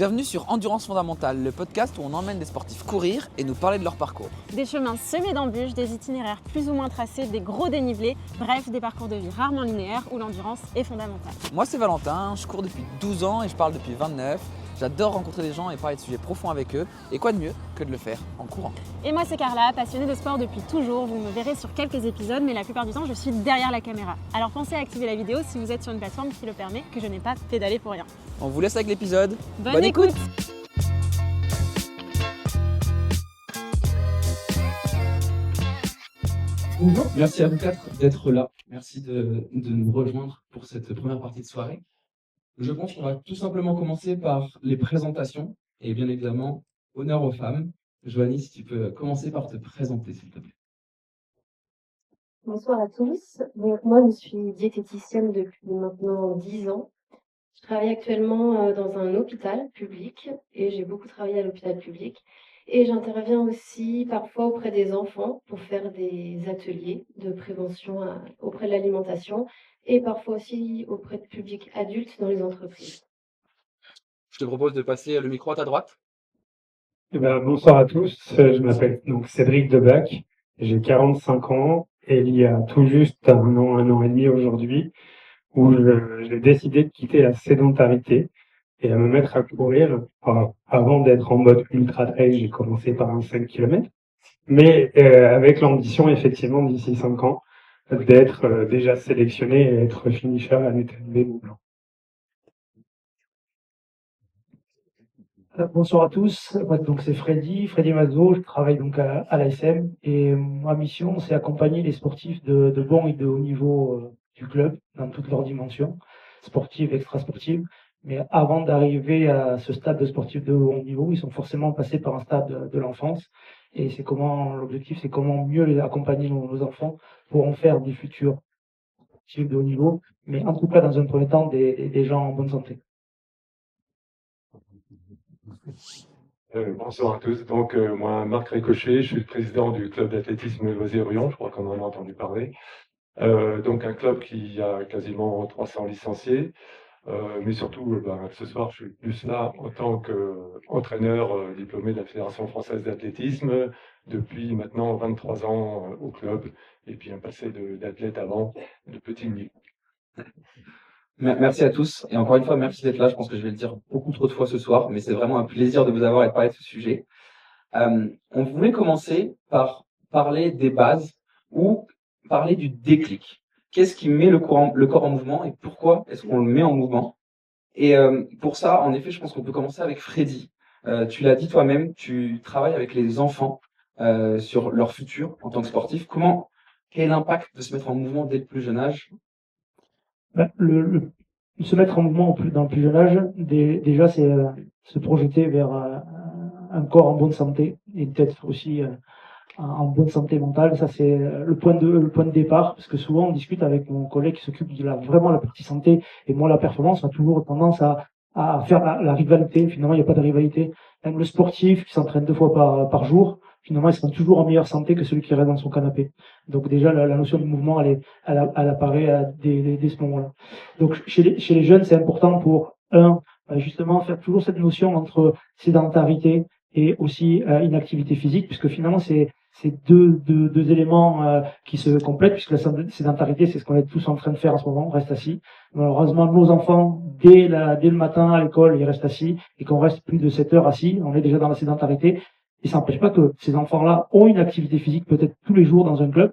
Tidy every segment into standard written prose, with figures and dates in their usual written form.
Bienvenue sur Endurance Fondamentale, le podcast où on emmène des sportifs courir et nous parler de leur parcours. Des chemins semés d'embûches, des itinéraires plus ou moins tracés, des gros dénivelés, bref, des parcours de vie rarement linéaires où l'endurance est fondamentale. Moi c'est Valentin, je cours depuis 12 ans et je parle depuis 29. J'adore rencontrer des gens et parler de sujets profonds avec eux. Et quoi de mieux que de le faire en courant. Et moi c'est Carla, passionnée de sport depuis toujours. Vous me verrez sur quelques épisodes, mais la plupart du temps je suis derrière la caméra. Alors pensez à activer la vidéo si vous êtes sur une plateforme qui le permet, que je n'ai pas pédalé pour rien. On vous laisse avec l'épisode. Bonne écoute. Bonjour, merci à vous quatre d'être là. Merci de nous rejoindre pour cette première partie de soirée. Je pense qu'on va tout simplement commencer par les présentations et bien évidemment, honneur aux femmes. Joanie, si tu peux commencer par te présenter, s'il te plaît. Bonsoir à tous. Donc, moi, je suis diététicienne depuis maintenant 10 ans. Je travaille actuellement dans un hôpital public et j'ai beaucoup travaillé à l'hôpital public. Et j'interviens aussi parfois auprès des enfants pour faire des ateliers de prévention auprès de l'alimentation et parfois aussi auprès de publics adultes dans les entreprises. Je te propose de passer le micro à ta droite. Bonsoir à tous, je m'appelle donc Cédric Debac, j'ai 45 ans et il y a tout juste un an et demi aujourd'hui où j'ai décidé de quitter la sédentarité et à me mettre à courir. Alors, avant d'être en mode ultra trail, j'ai commencé par un 5 km, mais avec l'ambition effectivement d'ici 5 ans d'être déjà sélectionné et être finisher à l'UTMB Mont-Blanc. Bonsoir à tous, moi, donc c'est Freddy Mazzo, je travaille donc à l'ASM et ma mission c'est accompagner les sportifs de bon et de haut niveau du club dans toutes leurs dimensions, sportives, extrasportives. Mais avant d'arriver à ce stade de sportif de haut niveau, ils sont forcément passés par un stade de l'enfance et l'objectif c'est comment mieux les accompagner nos enfants pour en faire des futurs sportifs de haut niveau, mais en tout cas dans un premier temps des gens en bonne santé. Bonsoir à tous. Donc, moi, Marc Récochet, je suis le président du club d'athlétisme Loisirs-Rion, je crois qu'on en a entendu parler. Donc, un club qui a quasiment 300 licenciés. Mais surtout, ce soir, je suis plus là en tant qu'entraîneur diplômé de la Fédération française d'athlétisme depuis maintenant 23 ans au club, et puis un passé d'athlète avant, de petit niveau. Merci à tous et encore une fois, merci d'être là. Je pense que je vais le dire beaucoup trop de fois ce soir, mais c'est vraiment un plaisir de vous avoir et de parler de ce sujet. On voulait commencer par parler des bases ou parler du déclic. Qu'est-ce qui met le corps en mouvement et pourquoi est-ce qu'on le met en mouvement? Et pour ça, en effet, je pense qu'on peut commencer avec Freddy. Tu l'as dit toi-même, tu travailles avec les enfants sur leur futur en tant que sportif. Quel est l'impact de se mettre en mouvement dès le plus jeune âge? Se mettre en mouvement dans le plus jeune âge, déjà c'est se projeter vers un corps en bonne santé et peut-être aussi en bonne santé mentale. Ça c'est le point de départ, parce que souvent on discute avec mon collègue qui s'occupe de vraiment la partie santé et moi la performance. On a toujours tendance à faire la rivalité. Finalement il n'y a pas de rivalité. Même le sportif qui s'entraîne 2 fois par jour, finalement il sera toujours en meilleure santé que celui qui reste dans son canapé. Donc déjà la notion de mouvement elle apparaît dès ce moment-là. Donc chez les jeunes c'est important pour justement faire toujours cette notion entre sédentarité et aussi inactivité physique, puisque finalement c'est deux éléments qui se complètent, puisque la sédentarité c'est ce qu'on est tous en train de faire en ce moment, on reste assis. Malheureusement nos enfants dès le matin à l'école ils restent assis et qu'on reste plus de 7 heures assis, on est déjà dans la sédentarité. Et ça n'empêche pas que ces enfants-là ont une activité physique peut-être tous les jours dans un club,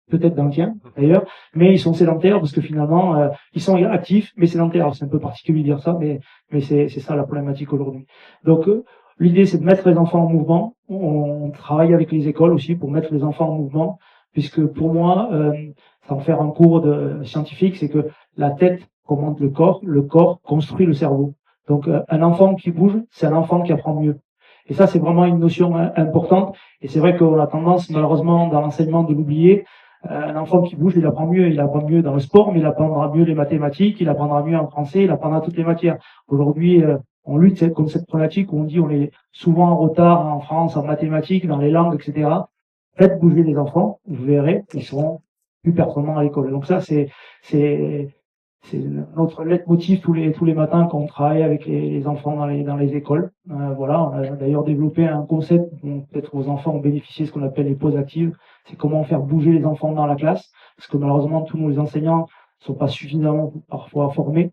peut-être dans le tien d'ailleurs, mais ils sont sédentaires parce que finalement ils sont actifs mais sédentaires. Alors, c'est un peu particulier de dire ça, mais c'est ça la problématique aujourd'hui. Donc l'idée c'est de mettre les enfants en mouvement. On travaille avec les écoles aussi pour mettre les enfants en mouvement, puisque pour moi, sans faire un cours scientifique, c'est que la tête commande le corps construit le cerveau. Donc un enfant qui bouge, c'est un enfant qui apprend mieux. Et ça, c'est vraiment une notion importante. Et c'est vrai qu'on a tendance, malheureusement, dans l'enseignement de l'oublier. Un enfant qui bouge, il apprend mieux dans le sport, mais il apprendra mieux les mathématiques, il apprendra mieux en français, il apprendra toutes les matières. Aujourd'hui, on lutte contre cette problématique où on dit on est souvent en retard en France, en mathématiques, dans les langues, etc. Faites bouger les enfants, vous verrez, ils seront plus performants à l'école. Donc ça, c'est c'est notre leitmotiv tous les matins quand on travaille avec les enfants dans les écoles. Voilà, on a d'ailleurs développé un concept dont peut-être vos enfants ont bénéficié, ce qu'on appelle les pauses actives. C'est comment faire bouger les enfants dans la classe, parce que malheureusement tous nos enseignants sont pas suffisamment parfois formés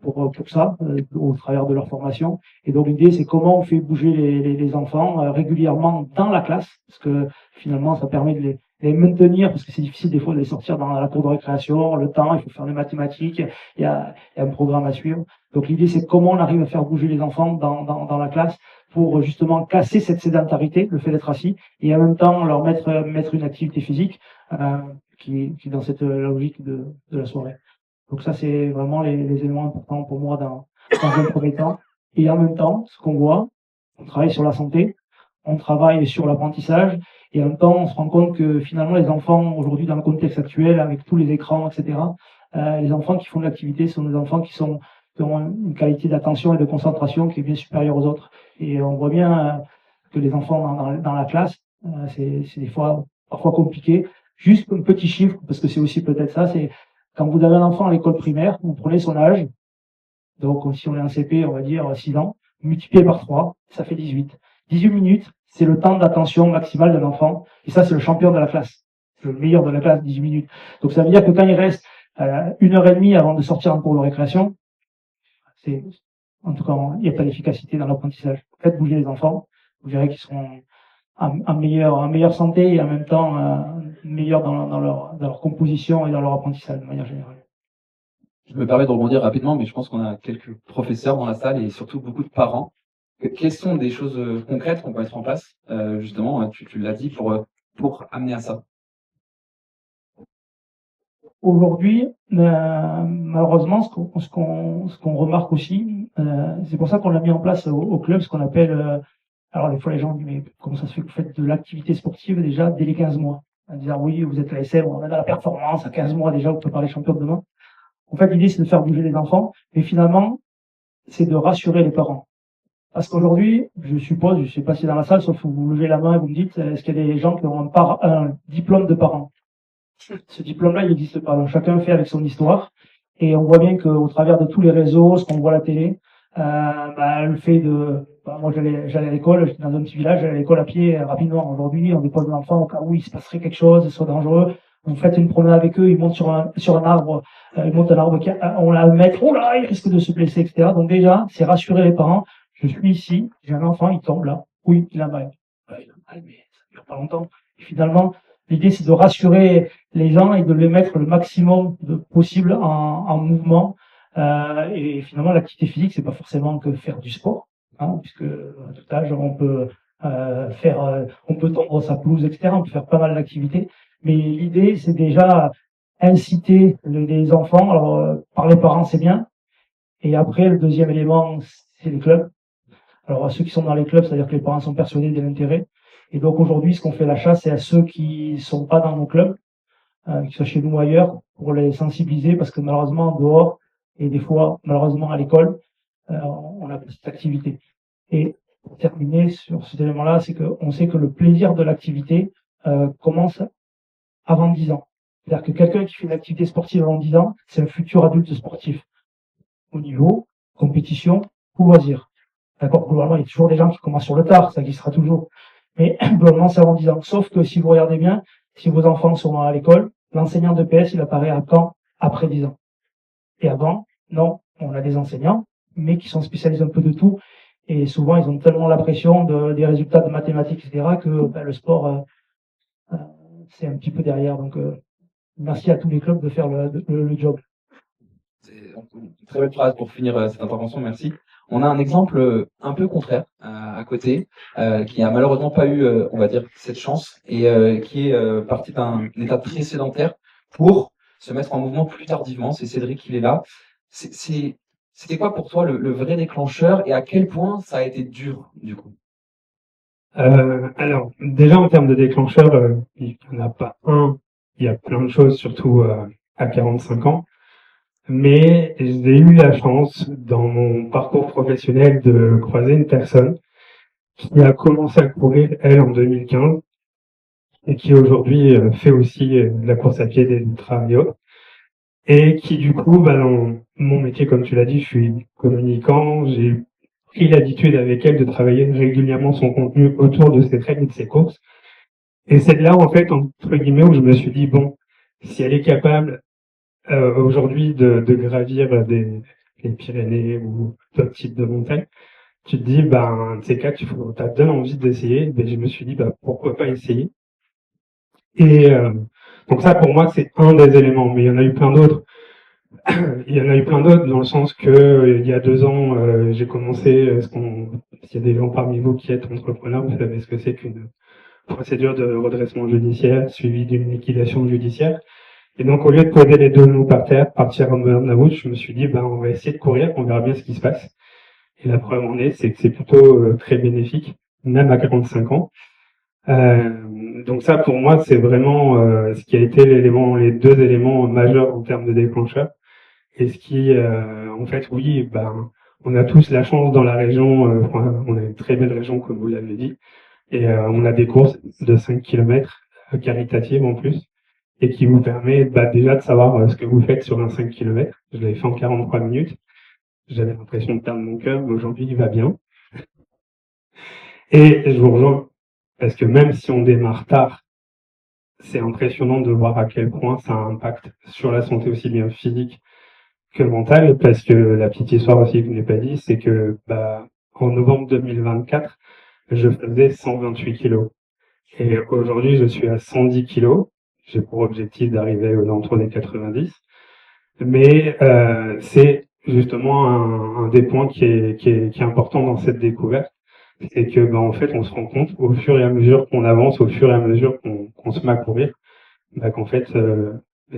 pour ça au travers de leur formation. Et donc l'idée c'est comment on fait bouger les enfants régulièrement dans la classe, parce que finalement ça permet de les maintenir, parce que c'est difficile des fois de les sortir dans la cour de récréation, le temps, il faut faire des mathématiques, il y a un programme à suivre. Donc l'idée c'est comment on arrive à faire bouger les enfants dans la classe pour justement casser cette sédentarité, le fait d'être assis, et en même temps leur mettre une activité physique qui est dans cette logique de la soirée. Donc ça c'est vraiment les éléments importants pour moi dans un premier temps. Et en même temps, ce qu'on voit, on travaille sur la santé, on travaille sur l'apprentissage, et en même temps, on se rend compte que finalement, les enfants, aujourd'hui, dans le contexte actuel, avec tous les écrans, etc., les enfants qui font de l'activité sont des enfants qui ont une qualité d'attention et de concentration qui est bien supérieure aux autres. Et on voit bien que les enfants dans la classe, c'est des fois parfois compliqué. Juste un petit chiffre, parce que c'est aussi peut-être ça, c'est quand vous avez un enfant à l'école primaire, vous prenez son âge, donc si on est en CP, on va dire 6 ans, multiplié par 3, ça fait 18. 18 minutes, c'est le temps d'attention maximal d'un enfant. Et ça, c'est le champion de la classe. C'est le meilleur de la classe, 18 minutes. Donc ça veut dire que quand il reste 1h30 avant de sortir en cours de récréation, en tout cas, il n'y a pas d'efficacité dans l'apprentissage. Faites bouger les enfants, vous verrez qu'ils seront en meilleure santé et en même temps meilleurs dans leur composition et dans leur apprentissage de manière générale. Je me permets de rebondir rapidement, mais je pense qu'on a quelques professeurs dans la salle et surtout beaucoup de parents. Quelles sont des choses concrètes qu'on peut mettre en place, justement, tu l'as dit, pour amener à ça? Aujourd'hui, malheureusement, ce qu'on remarque aussi, c'est pour ça qu'on l'a mis en place au club, ce qu'on appelle, alors des fois les gens disent mais comment ça se fait que vous faites de l'activité sportive déjà dès les 15 mois? À dire oui, vous êtes à l'ASM, on a dans la performance, à 15 mois déjà, vous pouvez parler champion de demain. En fait, l'idée c'est de faire bouger les enfants, mais finalement, c'est de rassurer les parents. Parce qu'aujourd'hui, je suppose, je sais pas si dans la salle, sauf que vous levez la main et vous me dites, est-ce qu'il y a des gens qui ont un diplôme de parent? Ce diplôme-là, il n'existe pas. Donc chacun fait avec son histoire. Et on voit bien qu'au travers de tous les réseaux, ce qu'on voit à la télé, le fait de... moi, j'allais à l'école, j'étais dans un petit village, j'allais à l'école à pied rapidement. Aujourd'hui, on dépose l'enfant au cas où il se passerait quelque chose, ce soit dangereux. On fait une promenade avec eux, ils montent sur un arbre, ils montent un arbre, on l'a à mettre, oh là, il risque de se blesser, etc. Donc déjà, c'est rassurer les parents. Je suis ici, j'ai un enfant, il tombe là. Oui, il a mal. Il a mal, mais ça dure pas longtemps. Et finalement, l'idée, c'est de rassurer les gens et de les mettre le maximum possible en mouvement. Et finalement, l'activité physique, c'est pas forcément que faire du sport, puisque à tout âge, on peut on peut tondre sa pelouse, etc. On peut faire pas mal d'activités. Mais l'idée, c'est déjà inciter les enfants. Alors, par les parents, c'est bien. Et après, le deuxième élément, c'est les clubs. Alors, à ceux qui sont dans les clubs, c'est-à-dire que les parents sont persuadés de l'intérêt. Et donc, aujourd'hui, ce qu'on fait la chasse, c'est à ceux qui sont pas dans nos clubs, qui soient chez nous ou ailleurs, pour les sensibiliser, parce que malheureusement, dehors, et des fois, malheureusement, à l'école, on a pas cette activité. Et pour terminer sur cet élément-là, c'est qu'on sait que le plaisir de l'activité commence avant 10 ans. C'est-à-dire que quelqu'un qui fait une activité sportive avant 10 ans, c'est un futur adulte sportif. Au niveau compétition ou loisir. D'accord, globalement, il y a toujours des gens qui commencent sur le tard, ça existera toujours. Mais globalement, c'est avant 10 ans. Sauf que si vous regardez bien, si vos enfants sont à l'école, l'enseignant de PS, il apparaît à quand? Après 10 ans. Et avant, non, on a des enseignants, mais qui sont spécialisés un peu de tout. Et souvent, ils ont tellement la pression des résultats de mathématiques, etc., que le sport, c'est un petit peu derrière. Donc, merci à tous les clubs de faire le job. C'est une très belle phrase pour finir cette intervention, merci. On a un exemple un peu contraire à côté, qui a malheureusement pas eu, on va dire, cette chance, et qui est parti d'un état très sédentaire pour se mettre en mouvement plus tardivement. C'est Cédric, il est là. C'était quoi pour toi le vrai déclencheur, et à quel point ça a été dur, du coup? Alors, déjà en termes de déclencheur, il n'y en a pas un, il y a plein de choses, surtout à 45 ans. Mais j'ai eu la chance, dans mon parcours professionnel, de croiser une personne qui a commencé à courir, elle, en 2015, et qui aujourd'hui fait aussi de la course à pied, des ultras et autres. et qui du coup, dans mon métier, comme tu l'as dit, je suis communicant, j'ai pris l'habitude avec elle de travailler régulièrement son contenu autour de ses trails et de ses courses. Et c'est de là, en fait, entre guillemets, où je me suis dit, bon, si elle est capable aujourd'hui de gravir les Pyrénées ou d'autres types de montagnes, tu te dis, de ces cas, t'as donné envie d'essayer. Ben, je me suis dit, pourquoi pas essayer. Et donc ça, pour moi, c'est un des éléments. Mais il y en a eu plein d'autres. Il y en a eu plein d'autres dans le sens que il y a 2 ans, j'ai commencé. S'il y a des gens parmi vous qui êtes entrepreneurs, vous savez ce que c'est qu'une procédure de redressement judiciaire suivie d'une liquidation judiciaire. Et donc, au lieu de poser les 2 genoux par terre, partir en burn-out, je me suis dit, on va essayer de courir, on verra bien ce qui se passe. Et la preuve en est, c'est que c'est plutôt très bénéfique, même à 45 ans. Donc ça, pour moi, c'est vraiment ce qui a été les 2 éléments majeurs en termes de déclencheur. Et ce qui, en fait, oui, on a tous la chance dans la région, on a une très belle région, comme vous l'avez dit, et on a des courses de 5 km caritatives en plus, et qui vous permet déjà de savoir ce que vous faites sur un 5 km. Je l'avais fait en 43 minutes. J'avais l'impression de perdre mon cœur, mais aujourd'hui, il va bien. Et je vous rejoins, parce que même si on démarre tard, c'est impressionnant de voir à quel point ça a un impact sur la santé aussi bien physique que mentale, parce que la petite histoire aussi que je n'ai pas dit, c'est que en novembre 2024, je faisais 128 kilos. Et aujourd'hui, je suis à 110 kilos. J'ai pour objectif d'arriver aux alentours des 90. Mais c'est justement un des points qui est important dans cette découverte. C'est que en fait, on se rend compte au fur et à mesure qu'on avance, au fur et à mesure qu'on se met à courir, qu'en fait,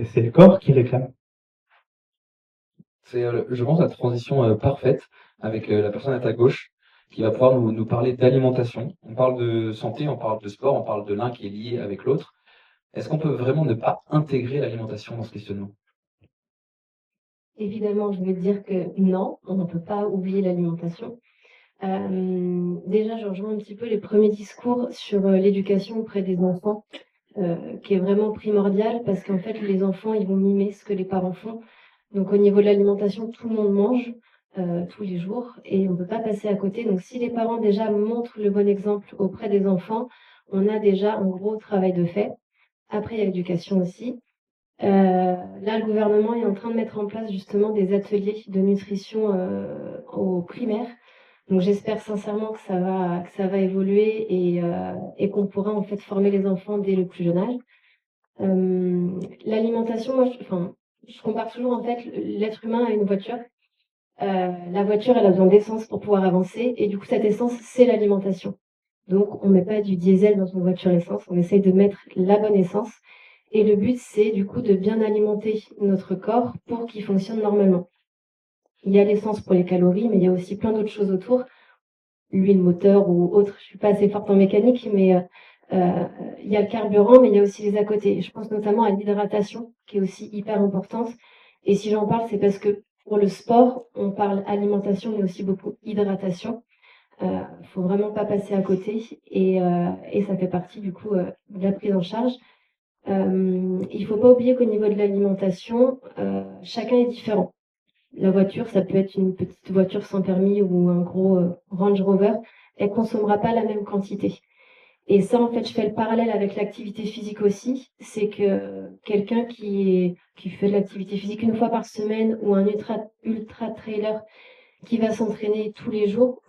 c'est le corps qui réclame. C'est, je pense, la transition parfaite avec la personne à ta gauche qui va pouvoir nous parler d'alimentation. On parle de santé, on parle de sport, on parle de l'un qui est lié avec l'autre. Est-ce qu'on peut vraiment ne pas intégrer l'alimentation dans ce questionnement? Évidemment, je vais dire que non, on ne peut pas oublier l'alimentation. Déjà, je rejoins un petit peu les premiers discours sur l'éducation auprès des enfants, qui est vraiment primordial parce qu'en fait, les enfants, ils vont mimer ce que les parents font. Donc, au niveau de l'alimentation, tout le monde mange tous les jours et on ne peut pas passer à côté. Donc, si les parents déjà montrent le bon exemple auprès des enfants, on a déjà un gros travail de fait. Après, il y a l'éducation aussi. Là, le gouvernement est en train de mettre en place justement des ateliers de nutrition au primaire. Donc j'espère sincèrement que ça va évoluer et qu'on pourra en fait former les enfants dès le plus jeune âge. L'alimentation, moi, je compare toujours en fait l'être humain à une voiture. La voiture, elle a besoin d'essence pour pouvoir avancer et du coup cette essence, c'est l'alimentation. Donc on met pas du diesel dans une voiture essence, on essaye de mettre la bonne essence. Et le but, c'est du coup de bien alimenter notre corps pour qu'il fonctionne normalement. Il y a l'essence pour les calories, mais il y a aussi plein d'autres choses autour. L'huile moteur ou autre, je suis pas assez forte en mécanique, mais il y a le carburant, mais il y a aussi les à côté. Je pense notamment à l'hydratation, qui est aussi hyper importante. Et si j'en parle, c'est parce que pour le sport, on parle alimentation, mais aussi beaucoup hydratation. Faut vraiment pas passer à côté, et ça fait partie du coup de la prise en charge. Il faut pas oublier qu'au niveau de l'alimentation, chacun est différent. La voiture, ça peut être une petite voiture sans permis ou un gros Range Rover, elle consommera pas la même quantité. Et ça, en fait, je fais le parallèle avec l'activité physique aussi. C'est que quelqu'un qui fait de l'activité physique une fois par semaine ou un ultra trailer qui va s'entraîner tous les jours,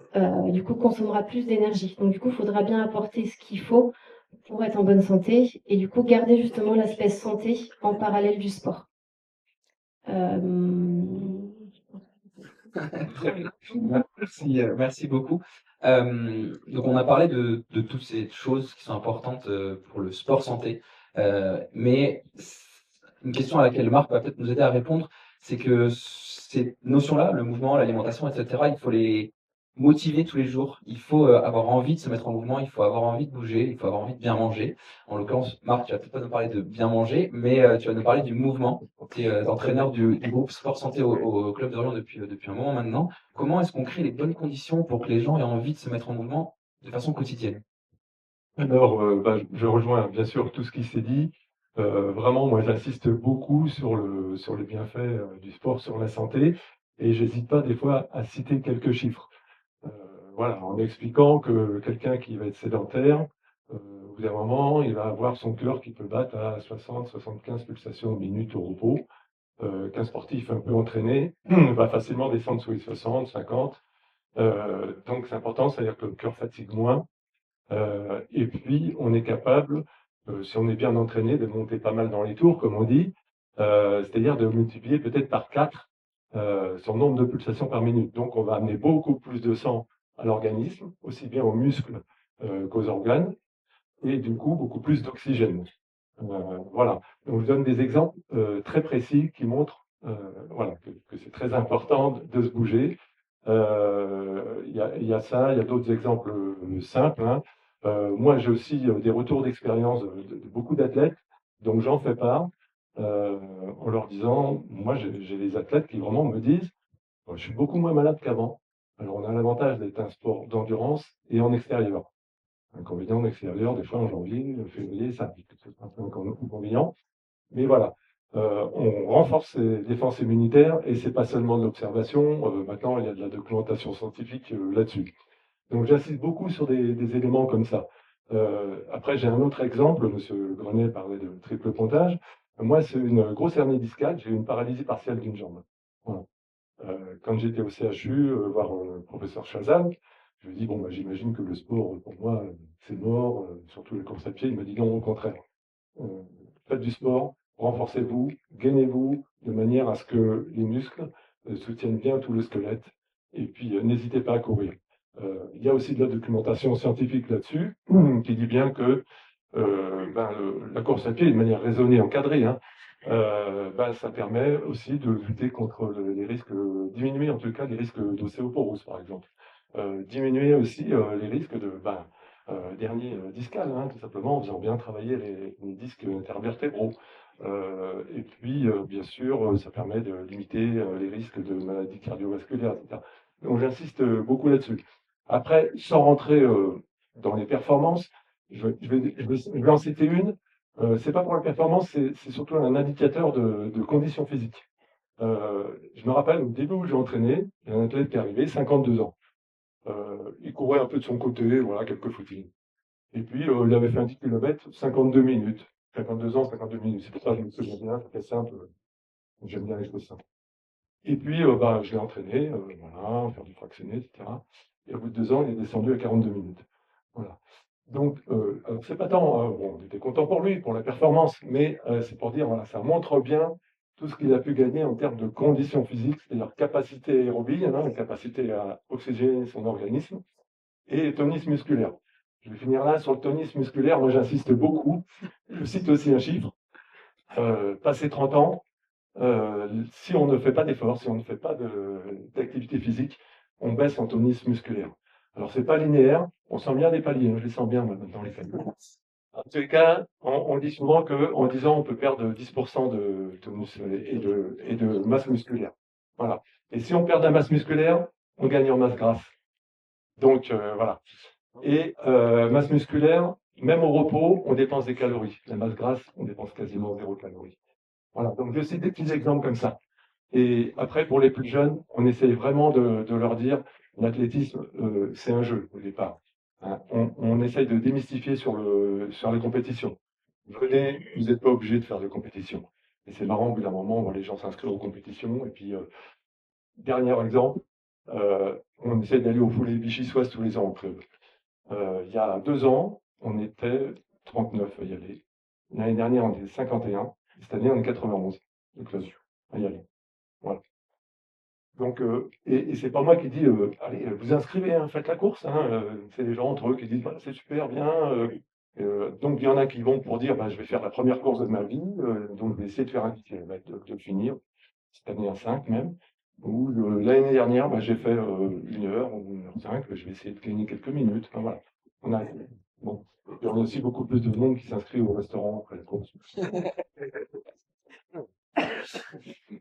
du coup, consommera plus d'énergie. Donc, du coup, il faudra bien apporter ce qu'il faut pour être en bonne santé et du coup garder justement l'aspect santé en parallèle du sport. Très bien. Merci beaucoup. Donc on a parlé de toutes ces choses qui sont importantes pour le sport santé, mais une question à laquelle Marc va peut-être nous aider à répondre, c'est que ces notions-là, le mouvement, l'alimentation, etc., il faut les motiver tous les jours. Il faut avoir envie de se mettre en mouvement, il faut avoir envie de bouger, il faut avoir envie de bien manger. En l'occurrence, Marc, tu vas peut-être pas nous parler de bien manger, mais tu vas nous parler du mouvement. Tu es entraîneur du groupe Sport Santé au Club d'Orient depuis un moment maintenant. Comment est-ce qu'on crée les bonnes conditions pour que les gens aient envie de se mettre en mouvement de façon quotidienne? Alors, je rejoins bien sûr tout ce qui s'est dit. Vraiment, moi, j'insiste beaucoup sur les bienfaits du sport sur la santé et j'hésite pas des fois à citer quelques chiffres. Euh, voilà, en expliquant que quelqu'un qui va être sédentaire, au bout d'un moment, il va avoir son cœur qui peut battre à 60-75 pulsations minutes au repos. Qu'un sportif un peu entraîné va facilement descendre sous les 60, 50. Donc c'est important, c'est-à-dire que le cœur fatigue moins. Et puis on est capable, si on est bien entraîné, de monter pas mal dans les tours, comme on dit, c'est-à-dire de multiplier peut-être par 4 son nombre de pulsations par minute. Donc on va amener beaucoup plus de sang à l'organisme, aussi bien aux muscles qu'aux organes, et du coup beaucoup plus d'oxygène. Voilà. Donc, je donne des exemples très précis qui montrent voilà, que c'est très important de se bouger. Il y a ça, il y a d'autres exemples simples. Hein. Moi, j'ai aussi des retours d'expérience de beaucoup d'athlètes, donc j'en fais part en leur disant, moi, j'ai des athlètes qui vraiment me disent, je suis beaucoup moins malade qu'avant. Alors, on a l'avantage d'être un sport d'endurance et en extérieur. Inconvénient en extérieur, des fois en janvier, février, ça pique. C'est un peu inconvénient. Mais voilà, on renforce ses défenses immunitaires et c'est pas seulement de l'observation. Maintenant, il y a de la documentation scientifique là-dessus. Donc, j'insiste beaucoup sur des éléments comme ça. Après, j'ai un autre exemple. Monsieur Grenet parlait de triple pontage. Moi, c'est une grosse hernie discale. J'ai une paralysie partielle d'une jambe. Voilà. Quand j'étais au CHU, voir le professeur Chazal, je lui ai dit, bon, bah, j'imagine que le sport, pour moi, c'est mort, surtout les courses à pied. Il m'a dit non, au contraire. Faites du sport, renforcez-vous, gainez-vous, de manière à ce que les muscles soutiennent bien tout le squelette. Et puis, n'hésitez pas à courir. Il y a aussi de la documentation scientifique là-dessus, qui dit bien que la course à pied, de manière raisonnée, encadrée, hein, ça permet aussi de lutter contre les risques, diminuer en tout cas les risques d'ostéoporose, par exemple. Diminuer aussi les risques de dernier discal, hein, tout simplement, en faisant bien travailler les disques intervertébraux. Et puis, bien sûr, ça permet de limiter les risques de maladies cardiovasculaires, etc. Donc, j'insiste beaucoup là-dessus. Après, sans rentrer dans les performances, je vais en citer une. C'est pas pour la performance, c'est surtout un indicateur de conditions physiques. Je me rappelle au début où j'ai entraîné, il y a un athlète qui est arrivé, 52 ans. Il courait un peu de son côté, voilà, quelques footings. Et puis, il avait fait un 10 km, 52 minutes. 52 ans, 52 minutes. C'est pour ça que je me souviens bien, ça fait simple. J'aime bien les choses simples. Et puis, je l'ai entraîné, voilà, faire du fractionné, etc. Et au bout de 2 ans, il est descendu à 42 minutes. Voilà. Donc, alors c'est pas tant, bon, on était content pour lui, pour la performance, mais c'est pour dire, voilà, ça montre bien tout ce qu'il a pu gagner en termes de conditions physiques, c'est-à-dire capacité aérobie, hein, capacité à oxygéner son organisme, et tonisme musculaire. Je vais finir là sur le tonisme musculaire. Moi, j'insiste beaucoup. Je cite aussi un chiffre. Passé 30 ans, si on ne fait pas d'effort, si on ne fait pas d'activité physique, on baisse en tonisme musculaire. Alors, c'est pas linéaire. On sent bien les paliers. Hein, je les sens bien dans les paliers. En tous les cas, on dit souvent qu'en 10 ans, on peut perdre 10% de tonus et de masse musculaire. Voilà. Et si on perd de la masse musculaire, on gagne en masse grasse. Donc, voilà. Et masse musculaire, même au repos, on dépense des calories. La masse grasse, on dépense quasiment 0 calories. Voilà, donc je cite des petits exemples comme ça. Et après, pour les plus jeunes, on essaye vraiment de leur dire, l'athlétisme, c'est un jeu au départ. Hein. On essaye de démystifier sur les compétitions. Venez, vous n'êtes pas obligé de faire des compétitions. Et c'est marrant, au bout d'un moment, on voit les gens s'inscrire aux compétitions. Et puis, dernier exemple, on essaye d'aller au Foulée Vichy-Soise tous les ans au club. Il y a 2 ans, on était 39 à y aller. L'année dernière, on était 51. Cette année, on est 91 de classe à y aller. Voilà. Donc, et c'est pas moi qui dis, allez, vous inscrivez, hein, faites la course. Hein, c'est les gens entre eux qui disent, bah, c'est super bien. Donc, il y en a qui vont pour dire, bah, je vais faire la première course de ma vie. Donc, je vais essayer de faire un 10 km, de le finir. Cette année, un 5 même. Ou l'année dernière, bah, j'ai fait 1 heure ou 1h05. Je vais essayer de gagner quelques minutes. Enfin, voilà. Bon. Il y en a aussi beaucoup plus de monde qui s'inscrit au restaurant après la course.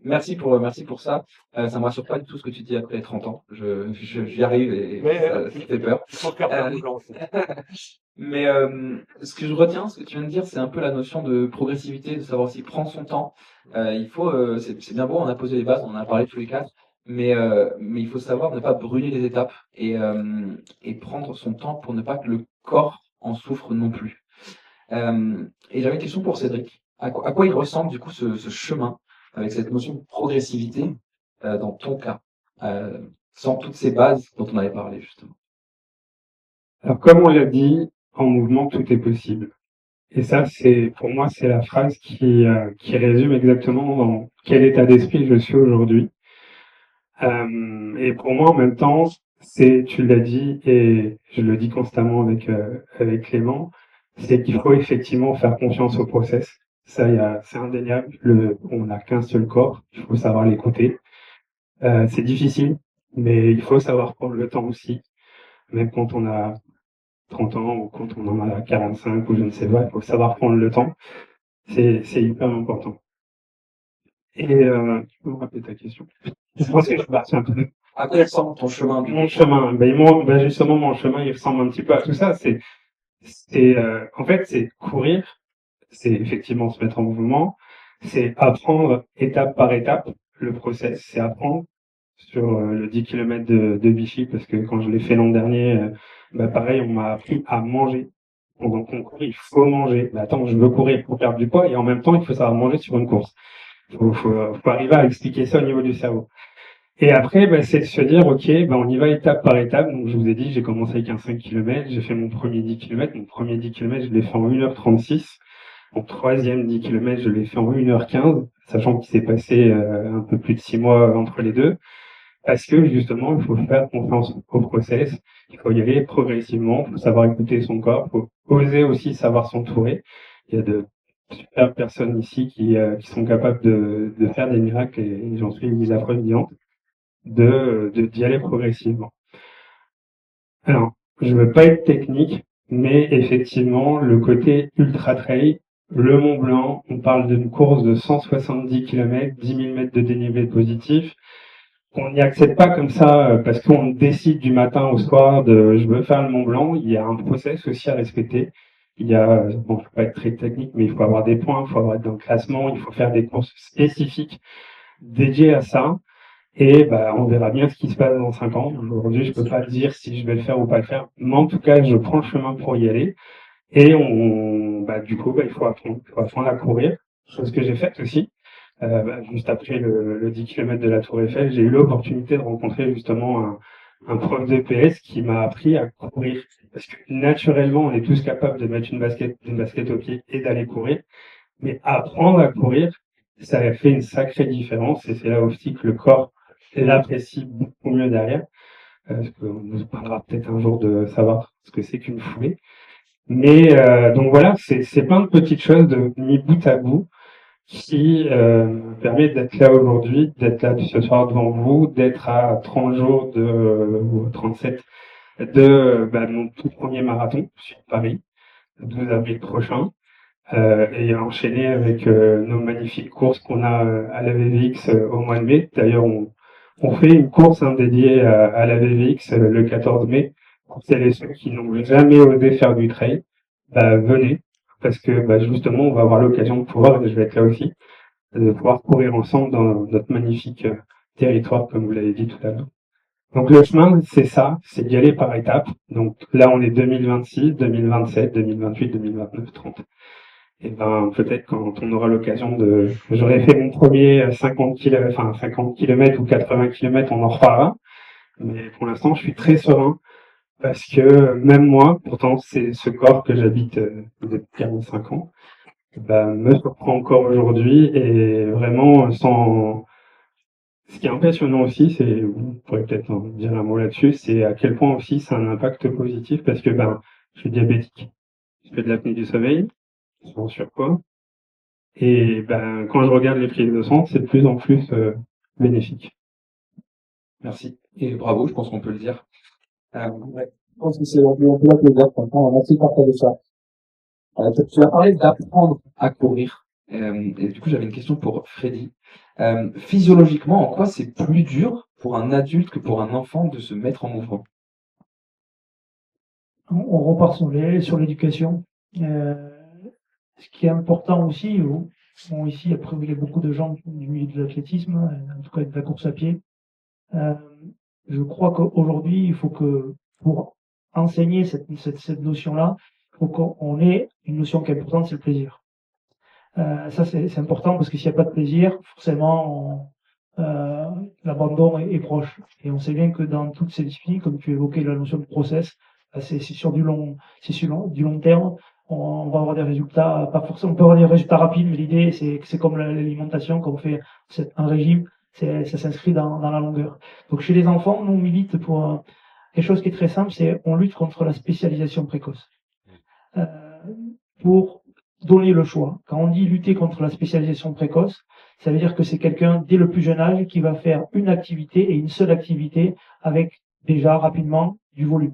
Merci pour ça. Ça me rassure pas du tout ce que tu dis après 30 ans. J'y arrive et Mais ça fait peur. il faut faire peur aux gens aussi. Mais ce que je retiens, ce que tu viens de dire, c'est un peu la notion de progressivité, de savoir aussi prendre son temps. C'est bien beau, on a posé les bases, on en a parlé tous les quatre, mais il faut savoir ne pas brûler les étapes et prendre son temps pour ne pas que le corps en souffre non plus. Et j'avais une question pour Cédric. À quoi il ressemble du coup ce chemin avec cette notion de progressivité dans ton cas, sans toutes ces bases dont on avait parlé justement. Alors, comme on l'a dit, en mouvement, tout est possible. Et ça, pour moi, c'est la phrase qui résume exactement dans quel état d'esprit je suis aujourd'hui. Et pour moi, en même temps, tu l'as dit, et je le dis constamment avec Clément, c'est qu'il faut effectivement faire confiance au process. Ça, c'est indéniable. On n'a qu'un seul corps, il faut savoir l'écouter. C'est difficile, mais il faut savoir prendre le temps aussi. Même quand on a 30 ans ou quand on en a 45 ou je ne sais pas, il faut savoir prendre le temps. C'est hyper important. Et tu peux me rappeler ta question? Je pense que je suis parti un peu. À quoi ressemble ton chemin Mon chemin, justement, mon chemin, il ressemble un petit peu à tout ça. En fait, c'est courir, c'est effectivement se mettre en mouvement, c'est apprendre étape par étape le process, c'est apprendre sur le 10 km de Vichy, parce que quand je l'ai fait l'an dernier, pareil, on m'a appris à manger. Pendant qu'on court, il faut manger. Attends, je veux courir pour perdre du poids, et en même temps, il faut savoir manger sur une course. Faut arriver à expliquer ça au niveau du cerveau. Et après, c'est de se dire, ok, on y va étape par étape. Donc, je vous ai dit, j'ai commencé avec un 5 km, j'ai fait mon premier 10 km. Mon premier 10 km, je l'ai fait en 1h36. Mon troisième 10 km, je l'ai fait en 1h15, sachant qu'il s'est passé un peu plus de 6 mois entre les deux. Parce que, justement, il faut faire confiance au process. Il faut y aller progressivement. Il faut savoir écouter son corps. Il faut oser aussi savoir s'entourer. Il y a de super personnes ici qui sont capables de faire des miracles, et j'en suis la preuve vivante, d'y aller progressivement. Alors, je veux pas être technique, mais effectivement, le côté ultra trail, le Mont Blanc, on parle d'une course de 170 km, 10 000 mètres de dénivelé positif. On n'y accède pas comme ça parce qu'on décide du matin au soir de je veux faire le Mont Blanc. Il y a un process aussi à respecter. Il y a, bon, faut pas être très technique, mais il faut avoir des points, il faut avoir être dans le classement, il faut faire des courses spécifiques dédiées à ça. Et on verra bien ce qui se passe dans 5 ans. Aujourd'hui, je peux pas dire si je vais le faire ou pas le faire, mais en tout cas, je prends le chemin pour y aller. Et du coup, il faut apprendre à courir, chose que j'ai faite aussi. Juste après le 10 km de la Tour Eiffel, j'ai eu l'opportunité de rencontrer justement un prof de PS qui m'a appris à courir. Parce que naturellement, on est tous capables de mettre une basket au pied et d'aller courir. Mais apprendre à courir, ça a fait une sacrée différence, et c'est là aussi que le corps l'apprécie beaucoup mieux derrière. Parce qu'on nous parlera peut-être un jour de savoir ce que c'est qu'une foulée. Mais donc voilà, c'est plein de petites choses mis bout à bout qui me permet d'être là aujourd'hui, d'être là ce soir devant vous, d'être à 30 jours ou 37 de mon tout premier marathon sur Paris, le 12 avril prochain, et enchaîner avec nos magnifiques courses qu'on a à la VVX au mois de mai. D'ailleurs, on fait une course dédiée à la VVX le 14 mai. Pour celles et ceux qui n'ont jamais osé faire du trail, venez, parce que justement, on va avoir l'occasion de pouvoir, et je vais être là aussi, de pouvoir courir ensemble dans notre magnifique territoire, comme vous l'avez dit tout à l'heure. Donc le chemin, c'est ça, c'est d'y aller par étapes. Donc là, on est 2026, 2027, 2028, 2029, 30. Et peut-être quand on aura l'occasion j'aurais fait mon premier 50 km ou 80 km, on en reparlera. Mais pour l'instant, je suis très serein parce que même moi, pourtant, c'est ce corps que j'habite depuis 45 ans, me surprend encore aujourd'hui, et vraiment Ce qui est impressionnant aussi, vous pourrez peut-être en dire un mot là-dessus, c'est à quel point aussi ça a un impact positif, parce que je suis diabétique, je fais de l'apnée du sommeil, je suis en surpoids, et quand je regarde les prises de sang, c'est de plus en plus bénéfique. Merci. Et bravo, je pense qu'on peut le dire. Ouais. Je pense que c'est un peu la plaisir, franchement. Merci de partager ça. Tu as parlé d'apprendre à courir. Et du coup, j'avais une question pour Freddy. Physiologiquement, en quoi c'est plus dur pour un adulte que pour un enfant de se mettre en mouvement? on repart sur l'éducation. Ce qui est important aussi, bon, ici, après, il y a beaucoup de gens du milieu de l'athlétisme, en tout cas de la course à pied. Je crois qu'aujourd'hui, il faut que, pour enseigner cette notion-là, il faut qu'on ait une notion qui est importante, c'est le plaisir. Ça, c'est important parce que s'il n'y a pas de plaisir, forcément, l'abandon est proche. Et on sait bien que dans toutes ces disciplines, comme tu évoquais la notion de process, c'est sur du long terme. On va avoir des résultats, pas forcément, on peut avoir des résultats rapides, mais l'idée, c'est comme l'alimentation, quand on fait un régime, ça s'inscrit dans la longueur. Donc, chez les enfants, nous, on milite pour quelque chose qui est très simple, c'est on lutte contre la spécialisation précoce. Pour donner le choix. Quand on dit lutter contre la spécialisation précoce, ça veut dire que c'est quelqu'un, dès le plus jeune âge, qui va faire une activité et une seule activité avec, déjà, rapidement, du volume.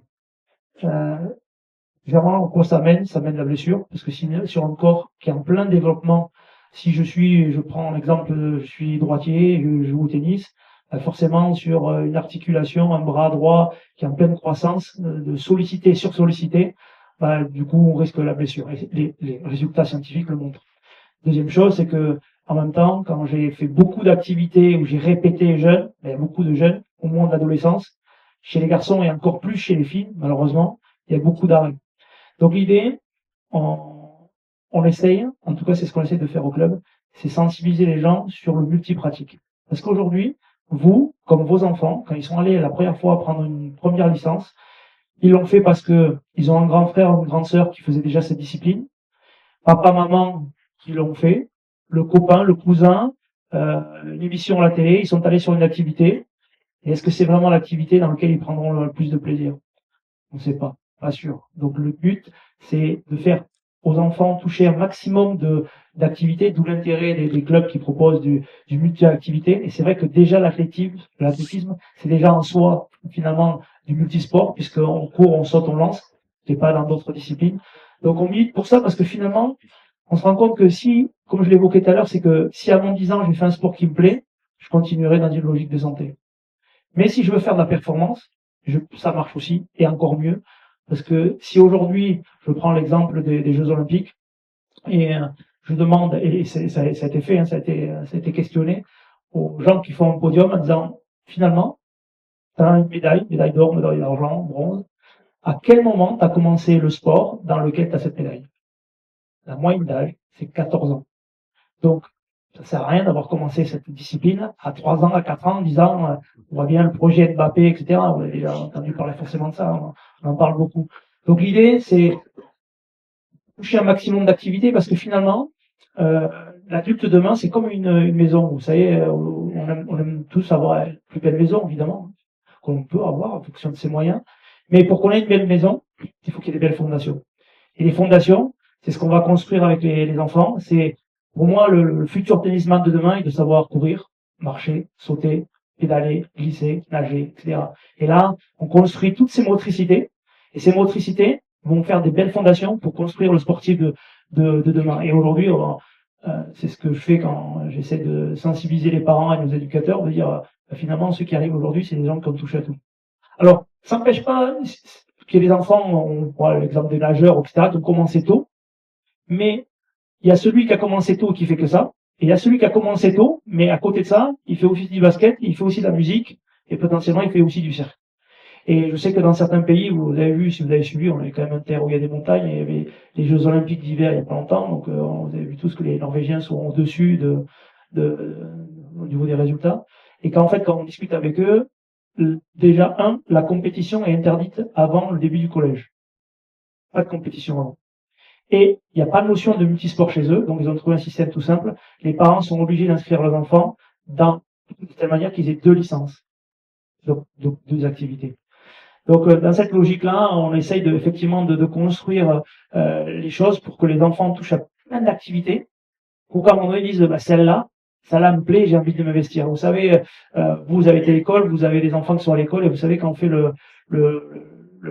Généralement, quoi ça mène? Ça mène la blessure, parce que sur un corps qui est en plein développement, si je prends l'exemple, je suis droitier, je joue au tennis, forcément sur une articulation, un bras droit qui est en pleine croissance, de solliciter, sursolliciter, du coup, on risque la blessure. Et les résultats scientifiques le montrent. Deuxième chose, c'est que, en même temps, quand j'ai fait beaucoup d'activités où j'ai répété jeune, il y a beaucoup de jeunes, au moins de l'adolescence, chez les garçons et encore plus chez les filles, malheureusement, il y a beaucoup d'arrêts. Donc l'idée, on essaye, en tout cas c'est ce qu'on essaie de faire au club, c'est sensibiliser les gens sur le multipratique. Parce qu'aujourd'hui, vous, comme vos enfants, quand ils sont allés la première fois prendre une première licence, ils l'ont fait parce que ils ont un grand frère ou une grande sœur qui faisait déjà cette discipline, papa, maman qui l'ont fait, le copain, le cousin, une émission à la télé, ils sont allés sur une activité. Et est-ce que c'est vraiment l'activité dans laquelle ils prendront le plus de plaisir? On ne sait pas. Pas sûr. Donc le but, c'est de faire aux enfants toucher un maximum d'activités, d'où l'intérêt des clubs qui proposent du multi-activité. Et c'est vrai que déjà l'athlétisme, c'est déjà en soi finalement du multisport, puisqu'on court, on saute, on lance, c'est pas dans d'autres disciplines. Donc on milite pour ça parce que finalement, on se rend compte que si, comme je l'évoquais tout à l'heure, c'est que si à mon 10 ans j'ai fait un sport qui me plaît, je continuerai dans une logique de santé. Mais si je veux faire de la performance, ça marche aussi, et encore mieux. Parce que si aujourd'hui, je prends l'exemple des Jeux Olympiques, et je demande, et ça a été fait, ça a été questionné, aux gens qui font un podium en disant, finalement, tu as une médaille d'or, médaille d'argent, bronze, à quel moment tu as commencé le sport dans lequel tu as cette médaille? La moyenne d'âge, c'est 14 ans. Donc, ça sert à rien d'avoir commencé cette discipline à 3 ans, à 4 ans, en disant, on voit bien le projet de Mbappé, etc. Vous avez déjà entendu parler forcément de ça, on en parle beaucoup. Donc l'idée, c'est toucher un maximum d'activités parce que finalement, l'adulte demain, c'est comme une maison. Vous savez, on aime tous avoir une plus belle maison, évidemment, qu'on peut avoir en fonction de ses moyens. Mais pour qu'on ait une belle maison, il faut qu'il y ait des belles fondations. Et les fondations, c'est ce qu'on va construire avec les enfants. C'est pour moi, le futur tennisman de demain est de savoir courir, marcher, sauter, pédaler, glisser, nager, etc. Et là, on construit toutes ces motricités. Et ces motricités vont faire des belles fondations pour construire le sportif de demain. Et aujourd'hui, c'est ce que je fais quand j'essaie de sensibiliser les parents et nos éducateurs, de dire, finalement, ceux qui arrivent aujourd'hui, c'est des gens qui ont touché à tout. Alors, ça n'empêche pas que les enfants, on voit l'exemple des nageurs, etc., qui ont commencé tôt. Mais il y a celui qui a commencé tôt qui fait que ça, et il y a celui qui a commencé tôt, mais à côté de ça, il fait aussi du basket, il fait aussi de la musique, et potentiellement il fait aussi du cirque. Et je sais que dans certains pays, vous avez vu, si vous avez suivi, on est quand même une terre où il y a des montagnes, il y avait les Jeux Olympiques d'hiver il n'y a pas longtemps, donc vous avez vu tous que les Norvégiens sont au-dessus au niveau des résultats. Et quand on discute avec eux, déjà, la compétition est interdite avant le début du collège. Pas de compétition avant. Et il n'y a pas de notion de multisport chez eux, donc ils ont trouvé un système tout simple. Les parents sont obligés d'inscrire leurs enfants de telle manière qu'ils aient 2 licences, donc 2 activités. Donc dans cette logique-là, on essaye effectivement de construire les choses pour que les enfants touchent à plein d'activités, pour qu'à un moment donné ils disent celle-là me plaît, j'ai envie de m'investir. Vous savez, vous avez été à l'école, vous avez des enfants qui sont à l'école, et vous savez quand on fait le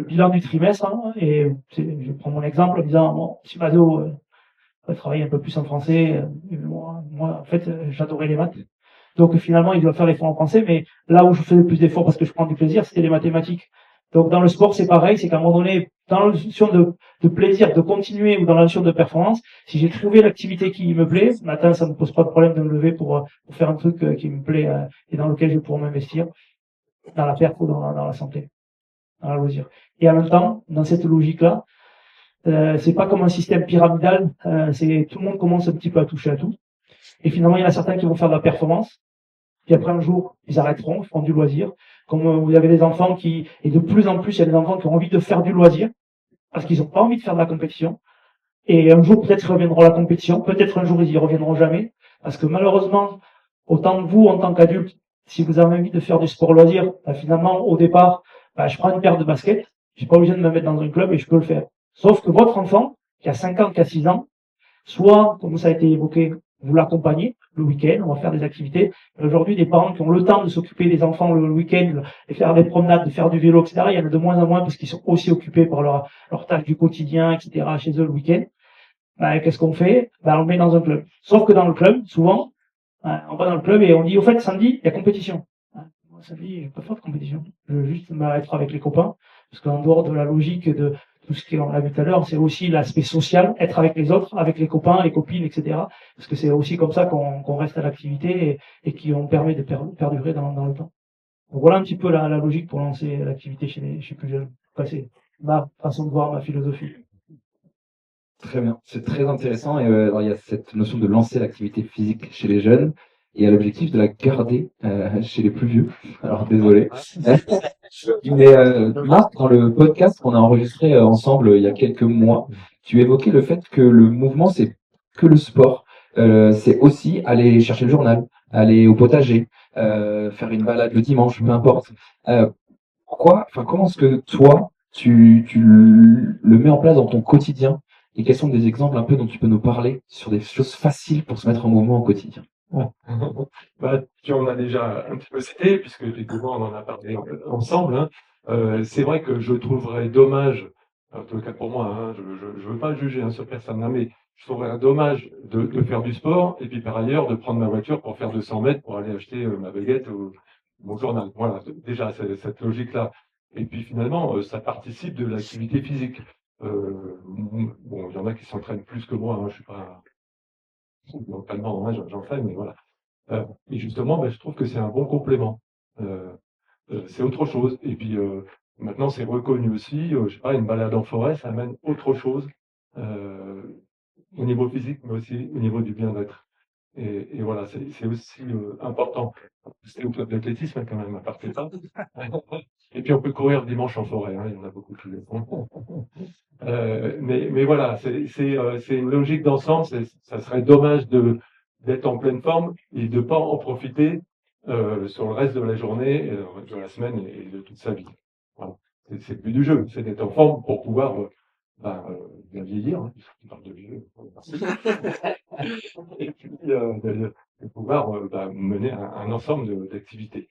bilan du trimestre, et je prends mon exemple en disant, bon, si Mazo va travailler un peu plus en français, moi en fait, j'adorais les maths. Donc finalement, il doit faire l'effort en français, mais là où je faisais plus d'efforts parce que je prends du plaisir, c'était les mathématiques. Donc dans le sport, c'est pareil, c'est qu'à un moment donné, dans la notion de plaisir, de continuer ou dans la notion de performance, si j'ai trouvé l'activité qui me plaît, le matin, ça me pose pas de problème de me lever pour faire un truc qui me plaît et dans lequel je vais pouvoir m'investir, dans la perte ou dans la santé, dans la loisir. Et en même temps, dans cette logique-là, c'est pas comme un système pyramidal, c'est tout le monde commence un petit peu à toucher à tout. Et finalement, il y en a certains qui vont faire de la performance, puis après un jour, ils arrêteront, ils feront du loisir. Comme vous avez des enfants et de plus en plus, il y a des enfants qui ont envie de faire du loisir, parce qu'ils n'ont pas envie de faire de la compétition. Et un jour, peut-être ils reviendront à la compétition, peut-être un jour ils y reviendront jamais, parce que malheureusement, autant que vous, en tant qu'adulte, si vous avez envie de faire du sport loisir, finalement, au départ, je prends une paire de baskets, j'ai pas besoin de me mettre dans un club et je peux le faire. Sauf que votre enfant, qui a 5 ans, qui a 6 ans, soit, comme ça a été évoqué, vous l'accompagnez le week-end, on va faire des activités. Aujourd'hui, des parents qui ont le temps de s'occuper des enfants le week-end, de faire des promenades, de faire du vélo, etc., il y en a de moins en moins parce qu'ils sont aussi occupés par leur tâche du quotidien, etc., chez eux le week-end. Qu'est-ce qu'on fait? On le met dans un club. Sauf que dans le club, souvent, on va dans le club et on dit, au fait, samedi, il y a compétition. Moi, samedi, je vais pas faire de compétition. Je veux juste m'arrêter avec les copains. Parce qu'en dehors de la logique de tout ce qu'on a vu tout à l'heure, c'est aussi l'aspect social, être avec les autres, avec les copains, les copines, etc. Parce que c'est aussi comme ça qu'on reste à l'activité et qui on permet de perdurer dans le temps. Donc voilà un petit peu la logique pour lancer l'activité chez les plus jeunes. Enfin, c'est ma façon de voir, ma philosophie. Très bien, c'est très intéressant. Et alors, il y a cette notion de lancer l'activité physique chez les jeunes et il y a l'objectif de la garder chez les plus vieux. Alors désolé. Mais Marc, dans le podcast qu'on a enregistré ensemble il y a quelques mois, tu évoquais le fait que le mouvement, c'est que le sport. C'est aussi aller chercher le journal, aller au potager, faire une balade le dimanche, peu importe. Comment est-ce que toi, tu le mets en place dans ton quotidien? Et quels sont des exemples un peu dont tu peux nous parler sur des choses faciles pour se mettre en mouvement au quotidien? Tu en as déjà un petit peu cité, puisque effectivement on en a parlé ensemble. Hein. C'est vrai que je trouverais dommage, en tout cas pour moi, hein, je veux pas juger sur personne, hein, mais je trouverais dommage de faire du sport et puis par ailleurs de prendre ma voiture pour faire 200 mètres pour aller acheter ma baguette ou mon journal. Voilà, déjà c'est cette logique-là. Et puis finalement, ça participe de l'activité physique. Bon, il y en a qui s'entraînent plus que moi, hein, je suis pas localement, hein, j'en fais, mais voilà. Et justement, je trouve que c'est un bon complément. C'est autre chose. Et puis maintenant, c'est reconnu aussi. Je sais pas, une balade en forêt, ça amène autre chose au niveau physique, mais aussi au niveau du bien-être. Et voilà, c'est aussi important. C'est au club d'athlétisme quand même, à part de ça. Et puis on peut courir dimanche en forêt. Hein, il y en a beaucoup qui le font. Mais voilà, c'est une logique d'ensemble. Ça serait dommage d'être en pleine forme et de pas en profiter sur le reste de la journée, de la semaine et de toute sa vie. Voilà. C'est le but du jeu, c'est d'être en forme pour pouvoir bien vieillir. Hein, on parle de vieux. Et puis de pouvoir mener un ensemble d'activités.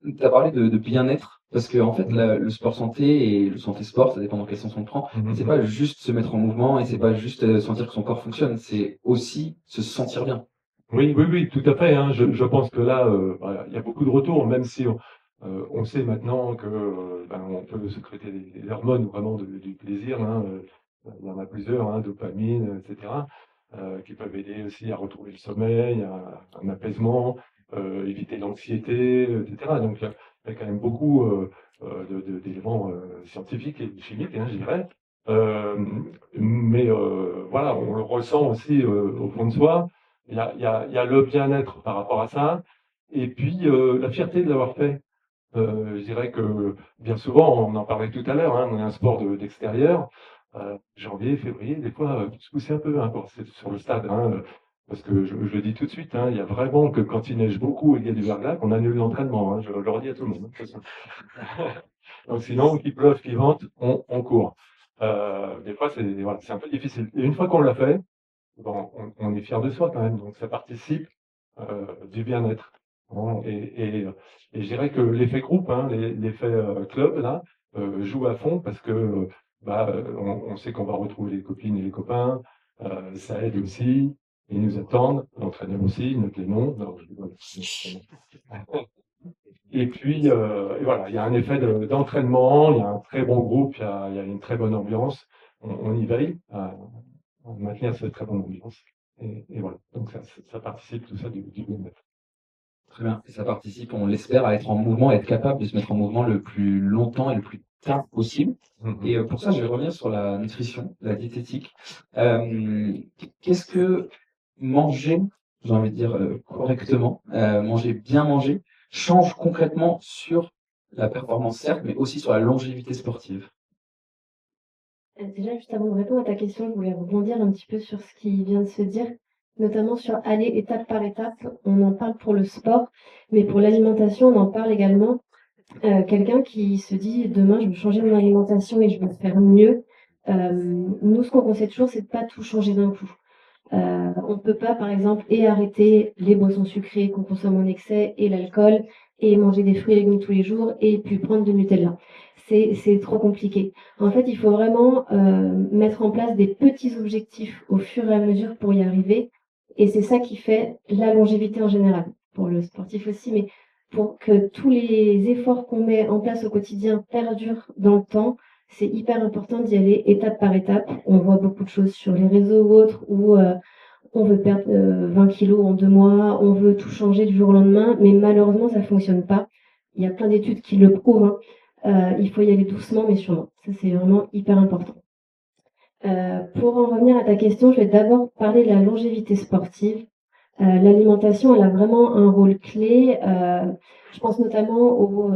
Tu as parlé de bien-être, parce que en fait, le sport santé et le santé sport, ça dépend dans quel sens on le prend. C'est pas juste se mettre en mouvement et c'est pas juste sentir que son corps fonctionne, c'est aussi se sentir bien. Oui, tout à fait. Hein. Je pense que là, il y a beaucoup de retours, même si on sait maintenant que on peut sécréter des hormones vraiment du plaisir. Hein. Il y en a plusieurs, hein, dopamine, etc., qui peuvent aider aussi à retrouver le sommeil, un apaisement, éviter l'anxiété, etc. Donc il y a quand même beaucoup d'éléments scientifiques et chimiques, hein, je dirais. Mais voilà, on le ressent aussi au fond de soi. Il y a le bien-être par rapport à ça, et puis la fierté de l'avoir fait. Je dirais que bien souvent, on en parlait tout à l'heure, hein, on est un sport d'extérieur. Janvier, février, des fois, se pousser un peu hein, c'est sur le stade. Hein, parce que je le dis tout de suite, hein, il y a vraiment que quand il neige beaucoup et qu'il y a du verglas, qu'on annule l'entraînement. Hein, je le redis à tout le monde. Hein, donc sinon, qu'il pleuve, qu'il vente, on court. Des fois, c'est un peu difficile. Et une fois qu'on l'a fait, on est fier de soi quand même. Donc ça participe du bien-être. Hein, et je dirais que l'effet groupe, hein, l'effet club, là, joue à fond parce que on sait qu'on va retrouver les copines et les copains, ça aide aussi, ils nous attendent, l'entraîneur aussi, ils notent les noms. Non, Et puis, et voilà, il y a un effet d'entraînement, il y a un très bon groupe, il y a une très bonne ambiance. On y veille à maintenir cette très bonne ambiance. Et voilà, donc ça participe tout ça du bien-être. Très bien. Et ça participe, on l'espère, à être en mouvement, à être capable de se mettre en mouvement le plus longtemps et le plus tard possible. Et pour ça, je vais revenir sur la nutrition, la diététique. Qu'est-ce que manger, j'ai envie de dire correctement, bien manger, change concrètement sur la performance, certes, mais aussi sur la longévité sportive? Déjà, juste avant de répondre à ta question, je voulais rebondir un petit peu sur ce qui vient de se dire, notamment sur aller étape par étape. On en parle pour le sport, mais pour l'alimentation, on en parle également. Quelqu'un qui se dit demain, je veux changer mon alimentation et je veux faire mieux. Nous, ce qu'on conseille toujours, c'est de pas tout changer d'un coup. On ne peut pas, par exemple, arrêter les boissons sucrées qu'on consomme en excès et l'alcool et manger des fruits et légumes tous les jours et puis prendre du Nutella. C'est trop compliqué. En fait, il faut vraiment mettre en place des petits objectifs au fur et à mesure pour y arriver. Et c'est ça qui fait la longévité en général, pour le sportif aussi, mais pour que tous les efforts qu'on met en place au quotidien perdurent dans le temps, c'est hyper important d'y aller étape par étape. On voit beaucoup de choses sur les réseaux ou autres où on veut perdre 20 kilos en 2 mois, on veut tout changer du jour au lendemain, mais malheureusement, ça fonctionne pas. Il y a plein d'études qui le prouvent, hein. Il faut y aller doucement, mais sûrement. Ça, c'est vraiment hyper important. Pour en revenir à ta question, je vais d'abord parler de la longévité sportive. L'alimentation, elle a vraiment un rôle clé. Je pense notamment aux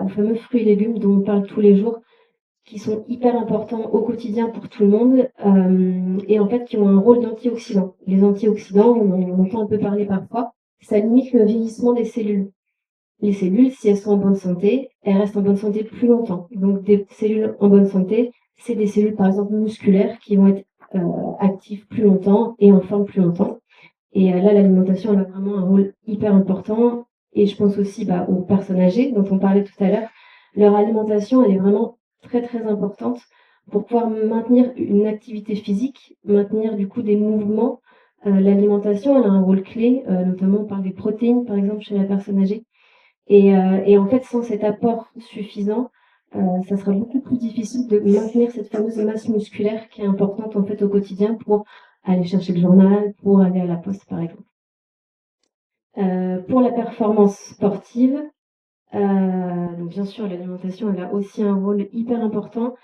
fameux fruits et légumes dont on parle tous les jours, qui sont hyper importants au quotidien pour tout le monde, et en fait qui ont un rôle d'antioxydant. Les antioxydants, on en entend un peu parler parfois, ça limite le vieillissement des cellules. Les cellules, si elles sont en bonne santé, elles restent en bonne santé plus longtemps. Donc des cellules en bonne santé, c'est des cellules par exemple musculaires qui vont être actives plus longtemps et en forme plus longtemps. Et là, l'alimentation, elle a vraiment un rôle hyper important. Et je pense aussi aux personnes âgées dont on parlait tout à l'heure. Leur alimentation, elle est vraiment très très importante pour pouvoir maintenir une activité physique, maintenir du coup des mouvements. L'alimentation, elle a un rôle clé, notamment on parle des protéines par exemple chez la personne âgée. Et en fait, sans cet apport suffisant, ça sera beaucoup plus difficile de maintenir cette fameuse masse musculaire qui est importante en fait au quotidien pour aller chercher le journal, pour aller à la poste par exemple. Pour la performance sportive, donc bien sûr l'alimentation elle a aussi un rôle hyper important.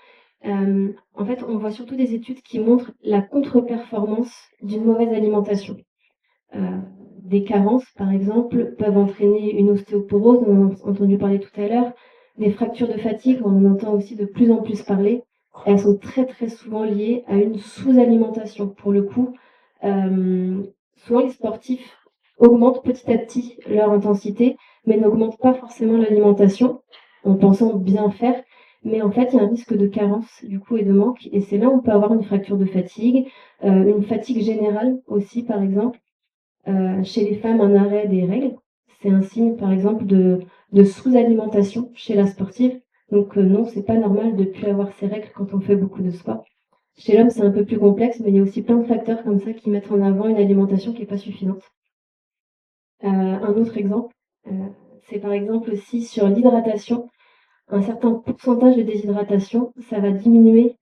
En fait, on voit surtout des études qui montrent la contre-performance d'une mauvaise alimentation. Des carences, par exemple, peuvent entraîner une ostéoporose, on en a entendu parler tout à l'heure, des fractures de fatigue, on en entend aussi de plus en plus parler. Elles sont très très souvent liées à une sous-alimentation. Pour le coup, souvent les sportifs augmentent petit à petit leur intensité, mais n'augmentent pas forcément l'alimentation en pensant bien faire. Mais en fait, il y a un risque de carence du coup et de manque. Et c'est là où on peut avoir une fracture de fatigue, une fatigue générale aussi, par exemple. Chez les femmes, un arrêt des règles, c'est un signe, par exemple, de sous-alimentation chez la sportive. Donc non, c'est pas normal de plus avoir ces règles quand on fait beaucoup de sport. Chez l'homme, c'est un peu plus complexe, mais il y a aussi plein de facteurs comme ça qui mettent en avant une alimentation qui n'est pas suffisante. Un autre exemple, c'est par exemple aussi sur l'hydratation. Un certain pourcentage de déshydratation, ça va diminuer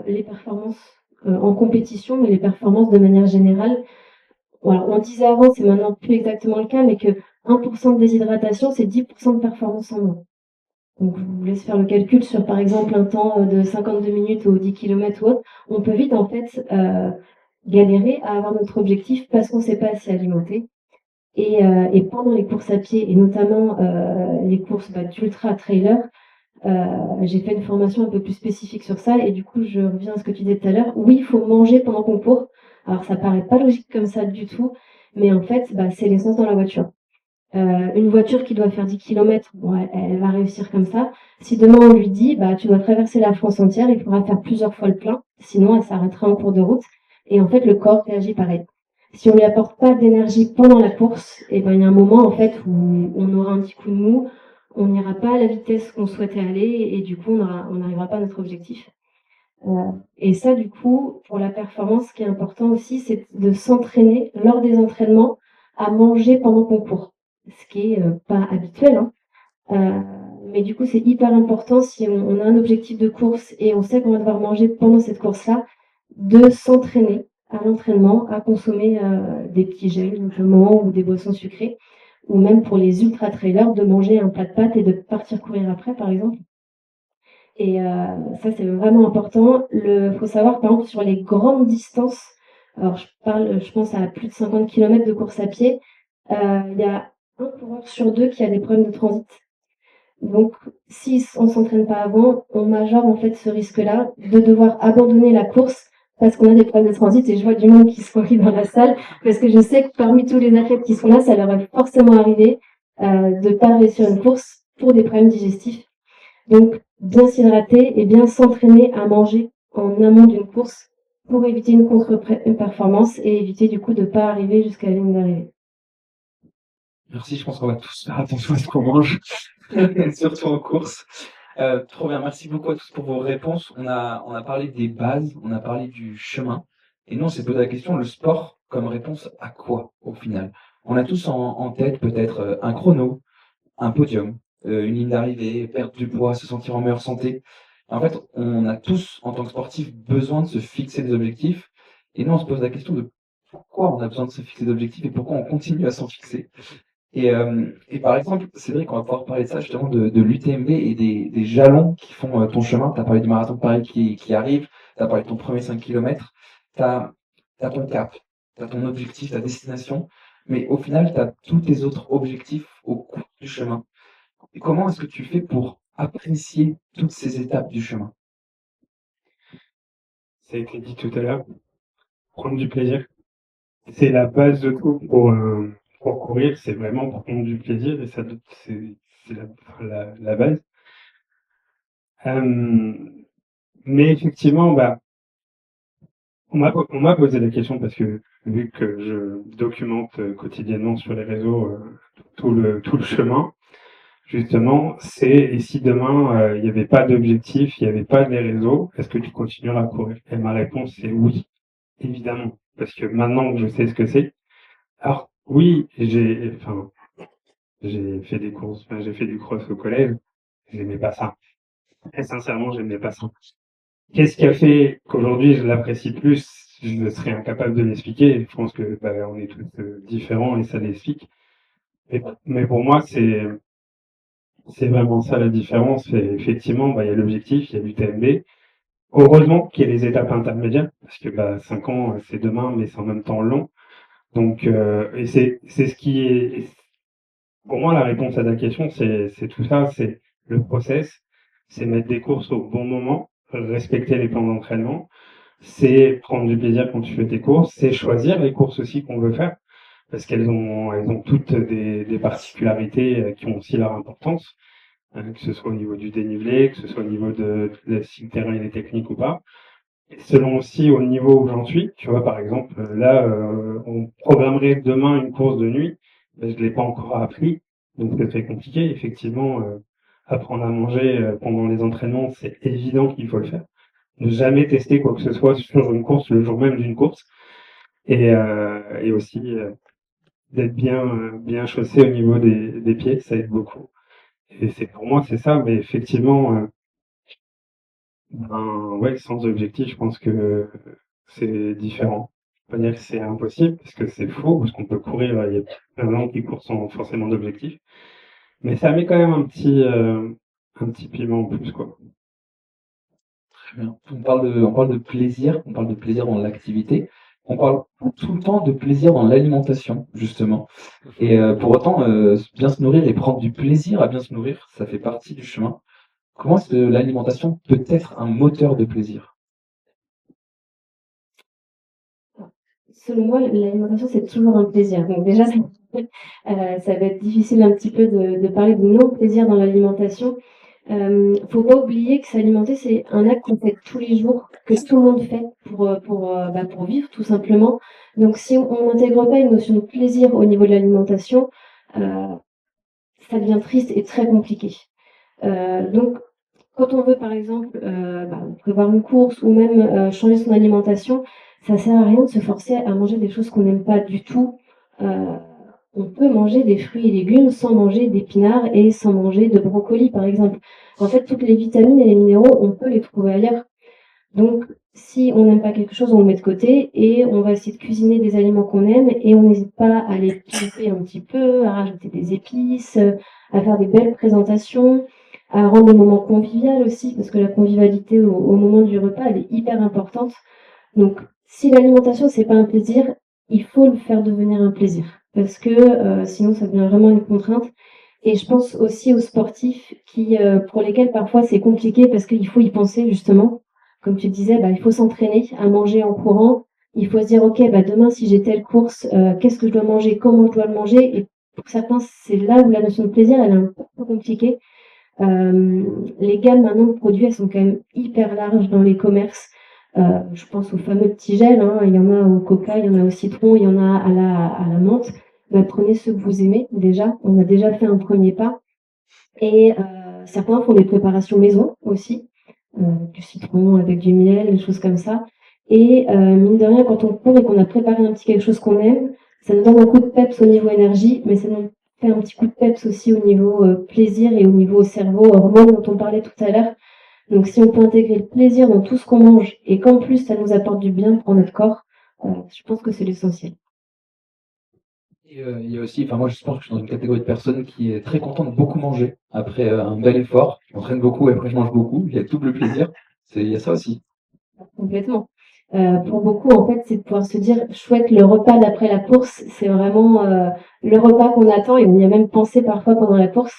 les performances en compétition, mais les performances de manière générale. Voilà, on disait avant, c'est maintenant plus exactement le cas, mais que 1% de déshydratation, c'est 10% de performance en moins. Donc, je vous laisse faire le calcul sur, par exemple, un temps de 52 minutes ou 10 km ou autre. On peut vite, en fait, galérer à avoir notre objectif parce qu'on ne sait pas assez alimenter. Et pendant les courses à pied, et notamment les courses d'ultra-trailer, j'ai fait une formation un peu plus spécifique sur ça. Et du coup, je reviens à ce que tu disais tout à l'heure. Oui, il faut manger pendant qu'on court. Alors, ça paraît pas logique comme ça du tout, mais en fait, c'est l'essence dans la voiture. Une voiture qui doit faire 10 km, bon, elle va réussir comme ça. Si demain on lui dit, tu dois traverser la France entière, il faudra faire plusieurs fois le plein, sinon elle s'arrêtera en cours de route. Et en fait, le corps réagit pareil. Si on lui apporte pas d'énergie pendant la course, et il y a un moment en fait où on aura un petit coup de mou, on n'ira pas à la vitesse qu'on souhaitait aller, et du coup, on n'arrivera pas à notre objectif. Et ça, du coup, pour la performance, ce qui est important aussi, c'est de s'entraîner lors des entraînements à manger pendant qu'on court. Ce qui est pas habituel, hein. Mais du coup, c'est hyper important si on a un objectif de course et on sait qu'on va devoir manger pendant cette course-là, de s'entraîner à l'entraînement, à consommer des petits gels simplement ou des boissons sucrées, ou même pour les ultra-trailers, de manger un plat de pâtes et de partir courir après, par exemple. Et ça, c'est vraiment important. Faut savoir, par exemple, sur les grandes distances, alors je pense à plus de 50 km de course à pied, il y a un coureur sur deux qui a des problèmes de transit. Donc, si on s'entraîne pas avant, on majore en fait ce risque-là de devoir abandonner la course parce qu'on a des problèmes de transit. Et je vois du monde qui se rit dans la salle parce que je sais que parmi tous les athlètes qui sont là, ça leur est forcément arrivé de pas réussir une course pour des problèmes digestifs. Donc, bien s'hydrater et bien s'entraîner à manger en amont d'une course pour éviter une contre-performance et éviter du coup de pas arriver jusqu'à la ligne d'arrivée. Merci, je pense qu'on va tous faire attention à ce qu'on mange, surtout en course. Trop bien, merci beaucoup à tous pour vos réponses. On a parlé des bases, on a parlé du chemin, et nous on s'est posé la question, le sport comme réponse à quoi au final? On a tous en tête peut-être un chrono, un podium, une ligne d'arrivée, perdre du poids, se sentir en meilleure santé. En fait, on a tous, en tant que sportifs, besoin de se fixer des objectifs, et nous on se pose la question de pourquoi on a besoin de se fixer des objectifs et pourquoi on continue à s'en fixer. Et par exemple, Cédric, on va pouvoir parler de ça justement de l'UTMB et des jalons qui font ton chemin. Tu as parlé du marathon de Paris qui arrive, tu as parlé de ton premier 5 km, tu as ton cap, tu as ton objectif, ta destination, mais au final, tu as tous tes autres objectifs au cours du chemin. Et comment est-ce que tu fais pour apprécier toutes ces étapes du chemin? Ça a été dit tout à l'heure, prendre du plaisir. C'est la base de tout pour courir, c'est vraiment prendre du plaisir et ça, c'est la base. Mais effectivement, on m'a posé la question parce que vu que je documente quotidiennement sur les réseaux tout le chemin, justement, et si demain il n'y avait pas d'objectif, il n'y avait pas les réseaux, est-ce que tu continueras à courir? Et ma réponse c'est oui, évidemment, parce que maintenant que je sais ce que c'est. Alors oui, j'ai fait des courses, j'ai fait du cross au collège, j'aimais pas ça. Et sincèrement, j'aimais pas ça. Qu'est-ce qui a fait qu'aujourd'hui je l'apprécie plus? Je serais incapable de l'expliquer. Je pense que on est tous différents et ça l'explique. Mais pour moi, c'est vraiment ça la différence. Et effectivement, il y a l'objectif, il y a l'UTMB. Heureusement qu'il y ait les étapes intermédiaires, parce que 5 ans, c'est demain, mais c'est en même temps long. Donc, et c'est ce qui est, pour moi, la réponse à ta question, c'est tout ça, c'est le process, c'est mettre des courses au bon moment, respecter les plans d'entraînement, c'est prendre du plaisir quand tu fais tes courses, c'est choisir les courses aussi qu'on veut faire, parce elles ont toutes des particularités qui ont aussi leur importance, que ce soit au niveau du dénivelé, que ce soit au niveau si le terrain est technique ou pas. Et selon aussi au niveau où j'en suis, tu vois, par exemple, là, on programmerait demain une course de nuit, je l'ai pas encore appris, donc c'est très compliqué. Effectivement, apprendre à manger pendant les entraînements, c'est évident qu'il faut le faire. Ne jamais tester quoi que ce soit sur une course le jour même d'une course, et aussi d'être bien chaussé au niveau des pieds, ça aide beaucoup. Et pour moi c'est ça, mais effectivement, ouais, sans objectif, je pense que c'est différent. Je peux pas dire que c'est impossible, parce que c'est faux, parce qu'on peut courir, il y a plein de gens qui courent sans forcément d'objectif. Mais ça met quand même un petit piment en plus, quoi. Très bien. On parle de plaisir, on parle de plaisir dans l'activité. On parle tout le temps de plaisir dans l'alimentation, justement. Et pour autant, bien se nourrir et prendre du plaisir à bien se nourrir, ça fait partie du chemin. Comment est-ce que l'alimentation peut être un moteur de plaisir? Selon moi, l'alimentation, c'est toujours un plaisir. Donc déjà, ça va être difficile un petit peu de parler de non-plaisir dans l'alimentation. Faut pas oublier que s'alimenter, c'est un acte qu'on fait tous les jours, que tout le monde fait pour vivre, tout simplement. Donc si on n'intègre pas une notion de plaisir au niveau de l'alimentation, ça devient triste et très compliqué. Donc, quand on veut, par exemple, prévoir une course ou même changer son alimentation, ça sert à rien de se forcer à manger des choses qu'on n'aime pas du tout on peut manger des fruits et légumes sans manger d'épinards et sans manger de brocoli, par exemple. En fait, toutes les vitamines et les minéraux, on peut les trouver ailleurs. Donc, si on n'aime pas quelque chose, on le met de côté et on va essayer de cuisiner des aliments qu'on aime et on n'hésite pas à les pimper un petit peu, à rajouter des épices, à faire des belles présentations, à rendre le moment convivial aussi, parce que la convivialité au moment du repas, elle est hyper importante. Donc, si l'alimentation, c'est pas un plaisir, il faut le faire devenir un plaisir. Parce que sinon, ça devient vraiment une contrainte. Et je pense aussi aux sportifs pour lesquels parfois c'est compliqué parce qu'il faut y penser justement. Comme tu disais, bah, il faut s'entraîner à manger en courant. Il faut se dire, ok, bah, demain, si j'ai telle course, qu'est-ce que je dois manger, comment je dois le manger. Et pour certains, c'est là où la notion de plaisir, elle est un peu compliquée. Les gammes maintenant de produits, elles sont quand même hyper larges dans les commerces. Je pense aux fameux petits gels, hein. Il y en a au coca, il y en a au citron, il y en a à la menthe. Bah, prenez ceux que vous aimez déjà. On a déjà fait un premier pas. Et certains font des préparations maison aussi, du citron avec du miel, des choses comme ça. Et mine de rien, quand on court et qu'on a préparé un petit quelque chose qu'on aime, ça nous donne un coup de peps au niveau énergie, mais ça nous fait un petit coup de peps aussi au niveau plaisir et au niveau cerveau, hormones dont on parlait tout à l'heure. Donc si on peut intégrer le plaisir dans tout ce qu'on mange et qu'en plus ça nous apporte du bien pour notre corps, je pense que c'est l'essentiel. Et il y a aussi, enfin moi je pense que je suis dans une catégorie de personnes qui est très contente de beaucoup manger après un bel effort. Je m'entraîne beaucoup et après je mange beaucoup. Il y a double plaisir. Il y a ça aussi. Complètement. Pour beaucoup, en fait, c'est de pouvoir se dire, chouette, le repas d'après la course, c'est vraiment le repas qu'on attend et on y a même pensé parfois pendant la course.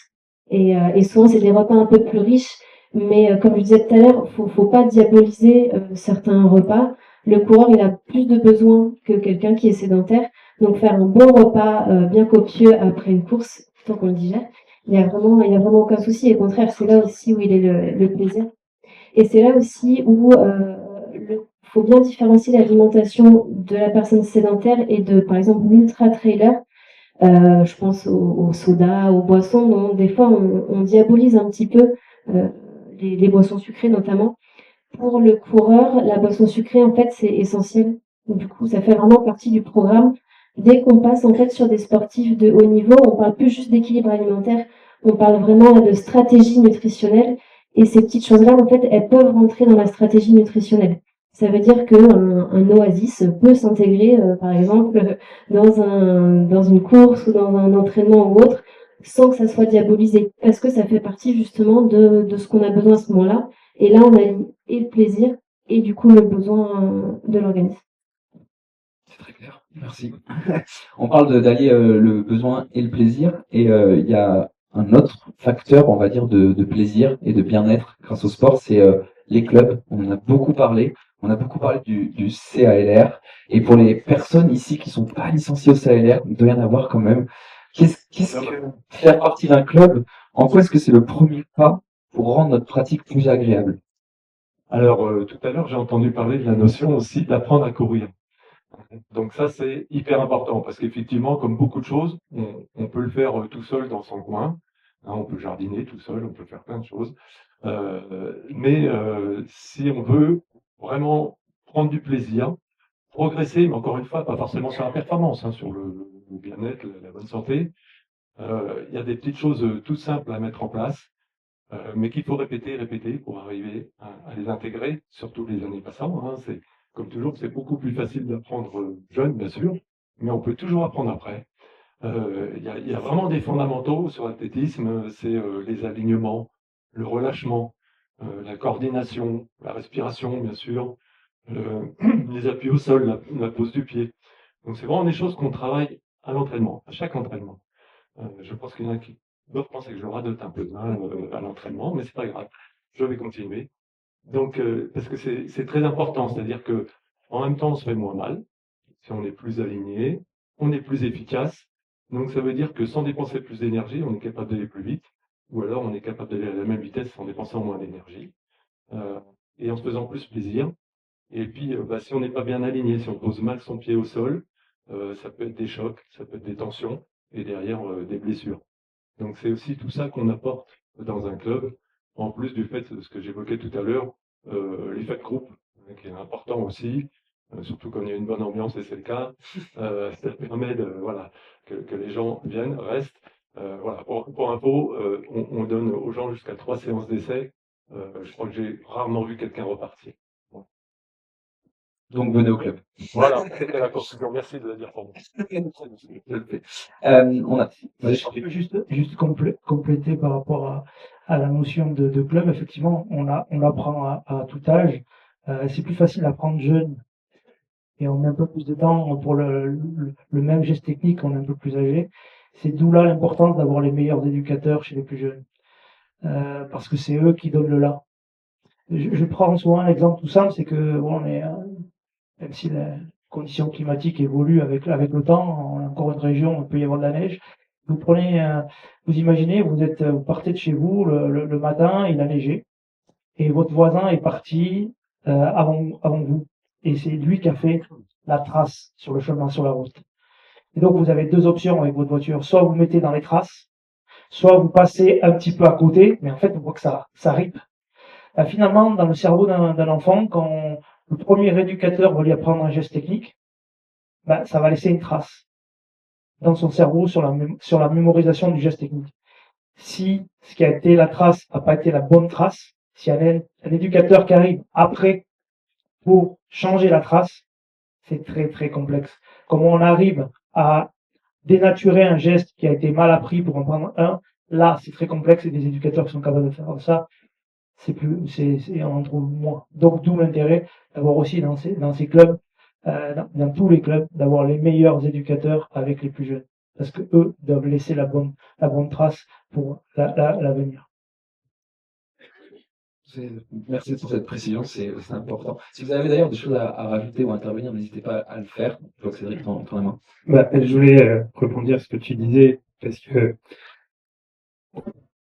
Et souvent, c'est des repas un peu plus riches. Mais comme je disais tout à l'heure, faut pas diaboliser certains repas. Le coureur, il a plus de besoins que quelqu'un qui est sédentaire. Donc, faire un bon repas bien copieux après une course, tant qu'on le digère, il y a vraiment aucun souci. Et au contraire, c'est là aussi où il est le plaisir. Et c'est là aussi où il faut bien différencier l'alimentation de la personne sédentaire et de, par exemple, l'ultra-trailer. Je pense aux sodas, aux boissons, dont des fois on diabolise un petit peu euh, les boissons sucrées notamment. Pour le coureur, la boisson sucrée, en fait, c'est essentiel. Donc, du coup, ça fait vraiment partie du programme. Dès qu'on passe en fait sur des sportifs de haut niveau, on parle plus juste d'équilibre alimentaire, on parle vraiment de stratégie nutritionnelle. Et ces petites choses-là, en fait, elles peuvent rentrer dans la stratégie nutritionnelle. Ça veut dire qu'un oasis peut s'intégrer, par exemple, dans une course ou dans un entraînement ou autre, sans que ça soit diabolisé, parce que ça fait partie justement de ce qu'on a besoin à ce moment-là. Et là, on a et le plaisir et du coup le besoin de l'organisme. C'est très clair. Merci. On parle d'allier le besoin et le plaisir et il y a un autre facteur, on va dire, de plaisir et de bien-être grâce au sport, c'est les clubs. On en a beaucoup parlé. On a beaucoup parlé du CALR. Et pour les personnes ici qui sont pas licenciées au CALR, il doit y en avoir quand même. Qu'est-ce que faire partie d'un club, en quoi est-ce que c'est le premier pas pour rendre notre pratique plus agréable? Alors, tout à l'heure, j'ai entendu parler de la notion aussi d'apprendre à courir. Donc ça, c'est hyper important parce qu'effectivement, comme beaucoup de choses, on peut le faire tout seul dans son coin. Hein, on peut jardiner tout seul, on peut faire plein de choses. Mais si on veut vraiment prendre du plaisir, progresser, mais encore une fois, pas forcément sur la performance, hein, sur le bien-être, la bonne santé, il y a des petites choses toutes simples à mettre en place, mais qu'il faut répéter, répéter pour arriver à les intégrer, surtout les années passant. Hein, c'est comme toujours, c'est beaucoup plus facile d'apprendre jeune, bien sûr, mais on peut toujours apprendre après. Il y a vraiment des fondamentaux sur l'athlétisme, c'est les alignements, le relâchement, la coordination, la respiration, bien sûr, les appuis au sol, la pose du pied. Donc c'est vraiment des choses qu'on travaille à l'entraînement, à chaque entraînement. Je pense qu'il y en a qui doivent penser que je radote un peu hein, à l'entraînement, mais c'est pas grave, je vais continuer. Donc parce que c'est très important, c'est-à-dire que en même temps on se fait moins mal, si on est plus aligné, on est plus efficace. Donc ça veut dire que sans dépenser plus d'énergie, on est capable d'aller plus vite, ou alors on est capable d'aller à la même vitesse sans dépenser moins d'énergie, euh, et en se faisant plus plaisir. Et puis, bah, si on n'est pas bien aligné, si on pose mal son pied au sol, ça peut être des chocs, ça peut être des tensions, et derrière des blessures. Donc c'est aussi tout ça qu'on apporte dans un club, en plus du fait de ce que j'évoquais tout à l'heure, l'effet de groupe, hein, qui est important aussi. surtout quand il y a une bonne ambiance, et c'est le cas. Ça permet voilà, que les gens viennent, restent. Voilà, pour info, on donne aux gens jusqu'à 3 séances d'essai. Je crois que j'ai rarement vu quelqu'un repartir. Bon. Donc venez au club. Voilà, c'était la conclusion. Merci de la dire pour moi. Je le fais. On a. Je peux juste compléter par rapport à la notion de club. Effectivement, on l'apprend à tout âge. C'est plus facile à apprendre jeune et on met un peu plus de temps pour le même geste technique, on est un peu plus âgé. C'est d'où là l'importance d'avoir les meilleurs éducateurs chez les plus jeunes. Parce que c'est eux qui donnent le là. Je prends souvent un exemple tout simple, c'est que bon, même si les conditions climatiques évoluent avec le temps, on a encore une région où il peut y avoir de la neige. Vous vous imaginez, vous partez de chez vous le matin, il a neigé, et votre voisin est parti avant vous, et c'est lui qui a fait la trace sur le chemin, sur la route. Et donc vous avez deux options avec votre voiture, soit vous mettez dans les traces, soit vous passez un petit peu à côté, mais en fait on voit que ça ripe. Finalement, dans le cerveau d'un enfant, quand le premier éducateur va lui apprendre un geste technique, ça va laisser une trace dans son cerveau sur la mémorisation du geste technique. Si ce qui a été la trace n'a pas été la bonne trace, si y a un éducateur qui arrive après pour changer la trace, c'est très très complexe. Comment on arrive à dénaturer un geste qui a été mal appris pour en prendre un, là c'est très complexe et des éducateurs qui sont capables de faire ça. On en trouve moins. Donc d'où l'intérêt d'avoir aussi dans ces clubs, dans tous les clubs, d'avoir les meilleurs éducateurs avec les plus jeunes, parce que eux doivent laisser la bonne trace pour l'avenir. Merci pour cette précision, c'est important. Si vous avez d'ailleurs des choses à rajouter ou à intervenir, n'hésitez pas à le faire. Je vois que Cédric, ton la main. Je voulais rebondir sur ce que tu disais, parce que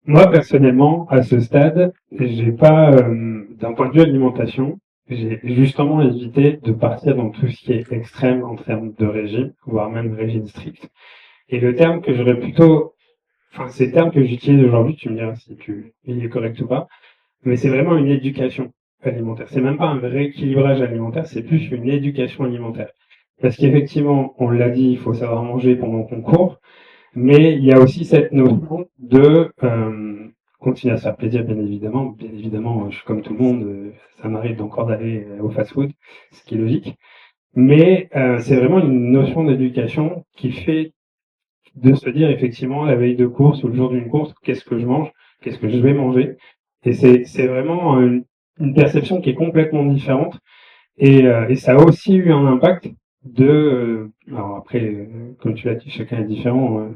moi, personnellement, à ce stade, j'ai pas, d'un point de vue alimentation, j'ai justement évité de partir dans tout ce qui est extrême en termes de régime, voire même régime strict. Et le terme que j'aurais plutôt, c'est le terme que j'utilise aujourd'hui, tu me diras si il est correct ou pas, mais c'est vraiment une éducation alimentaire. C'est même pas un rééquilibrage alimentaire, c'est plus une éducation alimentaire. Parce qu'effectivement, on l'a dit, il faut savoir manger pendant qu'on court, mais il y a aussi cette notion de continuer à se faire plaisir, bien évidemment. Bien évidemment, je suis comme tout le monde, ça m'arrive encore d'aller au fast-food, ce qui est logique. Mais c'est vraiment une notion d'éducation qui fait de se dire effectivement la veille de course ou le jour d'une course, qu'est-ce que je mange, qu'est-ce que je vais manger. Et c'est vraiment une perception qui est complètement différente. Et ça a aussi eu un impact alors après, comme tu l'as dit, chacun est différent,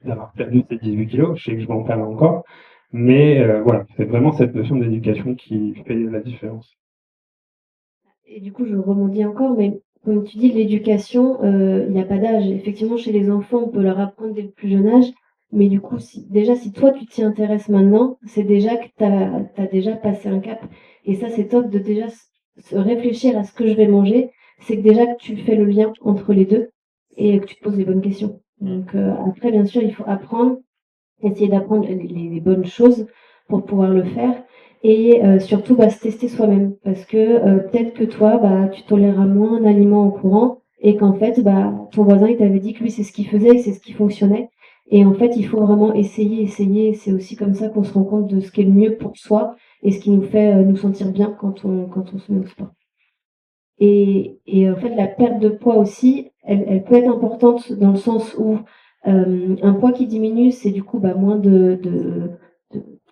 d'avoir perdu ces 18 kilos, je sais que je vais en perdre encore, mais voilà, c'est vraiment cette notion d'éducation qui fait la différence. Et du coup, je rebondis encore, mais comme tu dis, l'éducation, il n'y a pas d'âge. Effectivement, chez les enfants, on peut leur apprendre dès le plus jeune âge, mais du coup, si toi, tu t'y intéresses maintenant, c'est déjà que tu as déjà passé un cap. Et ça, c'est top de déjà se réfléchir à ce que je vais manger. C'est que déjà que tu fais le lien entre les deux et que tu te poses les bonnes questions. Donc après, bien sûr, il faut apprendre, essayer d'apprendre les bonnes choses pour pouvoir le faire. Et surtout se tester soi-même, parce que peut-être que toi tu toléreras moins un aliment au courant et qu'en fait ton voisin il t'avait dit que lui c'est ce qu'il faisait et c'est ce qui fonctionnait, et en fait il faut vraiment essayer. C'est aussi comme ça qu'on se rend compte de ce qui est le mieux pour soi et ce qui nous fait nous sentir bien quand on se met au sport. Et en fait la perte de poids aussi elle peut être importante dans le sens où un poids qui diminue, c'est du coup moins de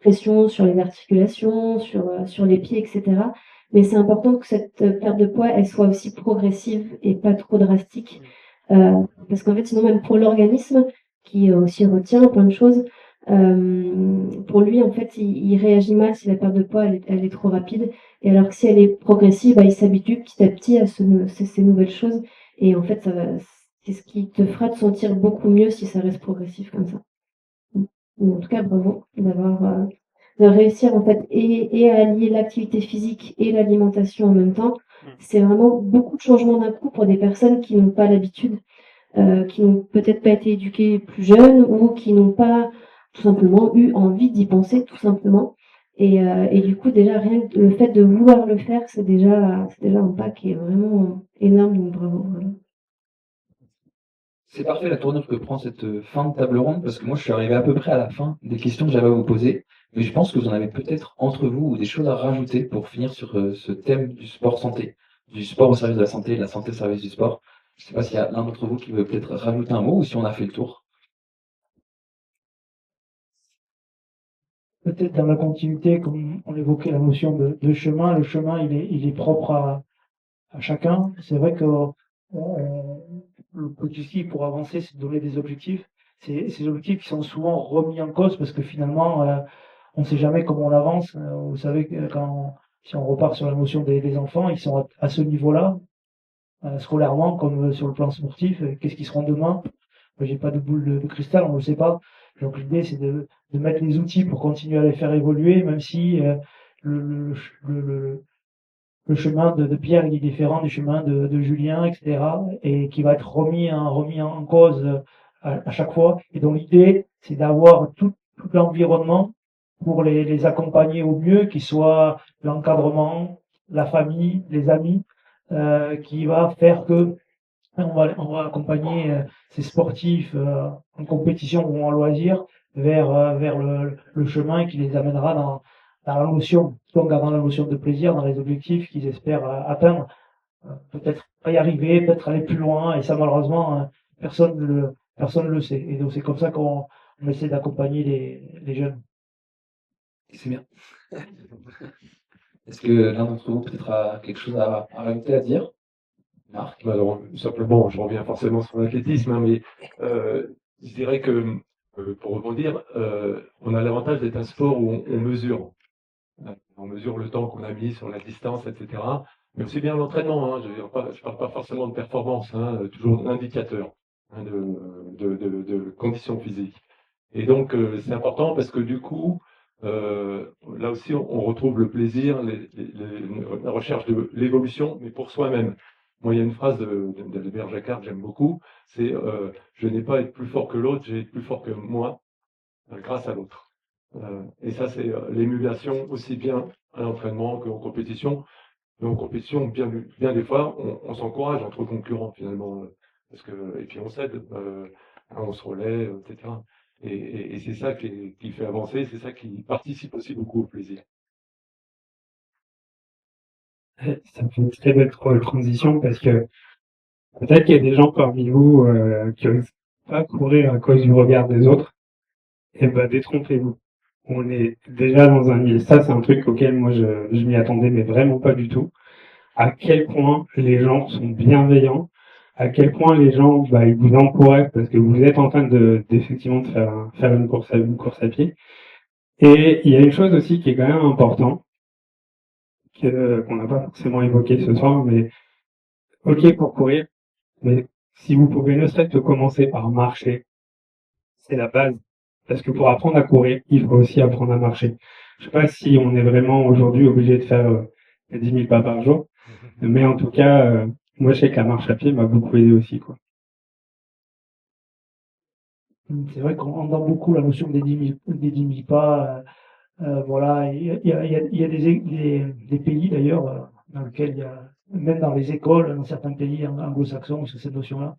pression sur les articulations, sur les pieds, etc. Mais c'est important que cette perte de poids, elle soit aussi progressive et pas trop drastique. Parce qu'en fait, sinon, même pour l'organisme, qui aussi retient plein de choses, pour lui, en fait, il réagit mal si la perte de poids, elle est trop rapide. Et alors que si elle est progressive, il s'habitue petit à petit à ces nouvelles choses. Et en fait, c'est ce qui te fera te sentir beaucoup mieux si ça reste progressif comme ça. En tout cas, bravo de réussir en fait et à allier l'activité physique et l'alimentation en même temps. C'est vraiment beaucoup de changements d'un coup pour des personnes qui n'ont pas l'habitude, qui n'ont peut-être pas été éduquées plus jeunes ou qui n'ont pas tout simplement eu envie d'y penser tout simplement. Et du coup, déjà, rien que le fait de vouloir le faire, c'est déjà un pas qui est vraiment énorme, donc bravo, vraiment. C'est parfait la tournure que prend cette fin de table ronde, parce que moi je suis arrivé à peu près à la fin des questions que j'avais à vous poser, mais je pense que vous en avez peut-être entre vous ou des choses à rajouter pour finir sur ce thème du sport santé, du sport au service de la santé au service du sport. Je sais pas s'il y a l'un d'entre vous qui veut peut-être rajouter un mot ou si on a fait le tour. Peut-être dans la continuité, comme on évoquait la notion de chemin, le chemin, il est propre à chacun. C'est vrai que le petit souci pour avancer, c'est de donner des objectifs. Ces objectifs qui sont souvent remis en cause parce que finalement, on ne sait jamais comment on avance. Vous savez que si on repart sur la notion des enfants, ils sont à ce niveau-là, scolairement comme sur le plan sportif. Qu'est-ce qu'ils seront demain? Moi, j'ai pas de boule de cristal, on ne le sait pas. Donc l'idée, c'est de mettre les outils pour continuer à les faire évoluer, même si le, le, le, le chemin de Pierre il est différent du chemin de Julien, etc. Et qui va être remis en cause à chaque fois. Et donc l'idée, c'est d'avoir tout l'environnement pour les accompagner au mieux, qu'il soit l'encadrement, la famille, les amis, qui va faire que on va accompagner ces sportifs en compétition ou en loisir vers le chemin qui les amènera dans la notion, tout en gardant la notion de plaisir dans les objectifs qu'ils espèrent atteindre. Peut-être pas y arriver, peut-être aller plus loin, et ça malheureusement personne ne le sait. Et donc c'est comme ça qu'on essaie d'accompagner les jeunes. C'est bien. Est-ce que l'un d'entre vous peut-être a quelque chose à rajouter, à dire? Marc? Alors, simplement, je reviens forcément sur l'athlétisme, hein, mais je dirais que, pour rebondir, on a l'avantage d'être un sport où on mesure. On mesure le temps qu'on a mis sur la distance, etc. Mais aussi bien l'entraînement. Hein, je parle pas forcément de performance, hein, toujours d'indicateur, hein, de conditions physiques. Et donc, c'est important parce que du coup, là aussi, on retrouve le plaisir, la recherche de l'évolution, mais pour soi-même. Moi, il y a une phrase d'Albert Jacquard que j'aime beaucoup, c'est je n'ai pas à être plus fort que l'autre, j'ai à être plus fort que moi grâce à l'autre. Et ça, c'est l'émulation aussi bien à l'entraînement qu'en compétition. Mais en compétition, bien des fois, on s'encourage entre concurrents finalement, parce que et puis on s'aide, on se relaie, etc. Et c'est ça qui fait avancer, c'est ça qui participe aussi beaucoup au plaisir. Ça me fait une très belle transition parce que peut-être qu'il y a des gens parmi vous qui n'osent pas courir à cause du regard des autres. Et ben, détrompez-vous. On est déjà dans un milieu. Ça, c'est un truc auquel moi je m'y attendais, mais vraiment pas du tout. À quel point les gens sont bienveillants, à quel point les gens, bah, ils vous encouragent parce que vous êtes en train d'effectivement de faire une course à pied. Et il y a une chose aussi qui est quand même importante, qu'on n'a pas forcément évoqué ce soir, mais ok pour courir, mais si vous pouvez ne serait-ce que commencer par marcher, c'est la base. Parce que pour apprendre à courir, il faut aussi apprendre à marcher. Je sais pas si on est vraiment aujourd'hui obligé de faire 10 000 pas par jour, mais en tout cas, moi je sais que la marche à pied m'a beaucoup aidé aussi, quoi. C'est vrai qu'on entend beaucoup la notion des 10 000 pas. Voilà, il y a des pays d'ailleurs dans lesquels il y a, même dans les écoles, dans certains pays anglo-saxons, sur cette notion-là.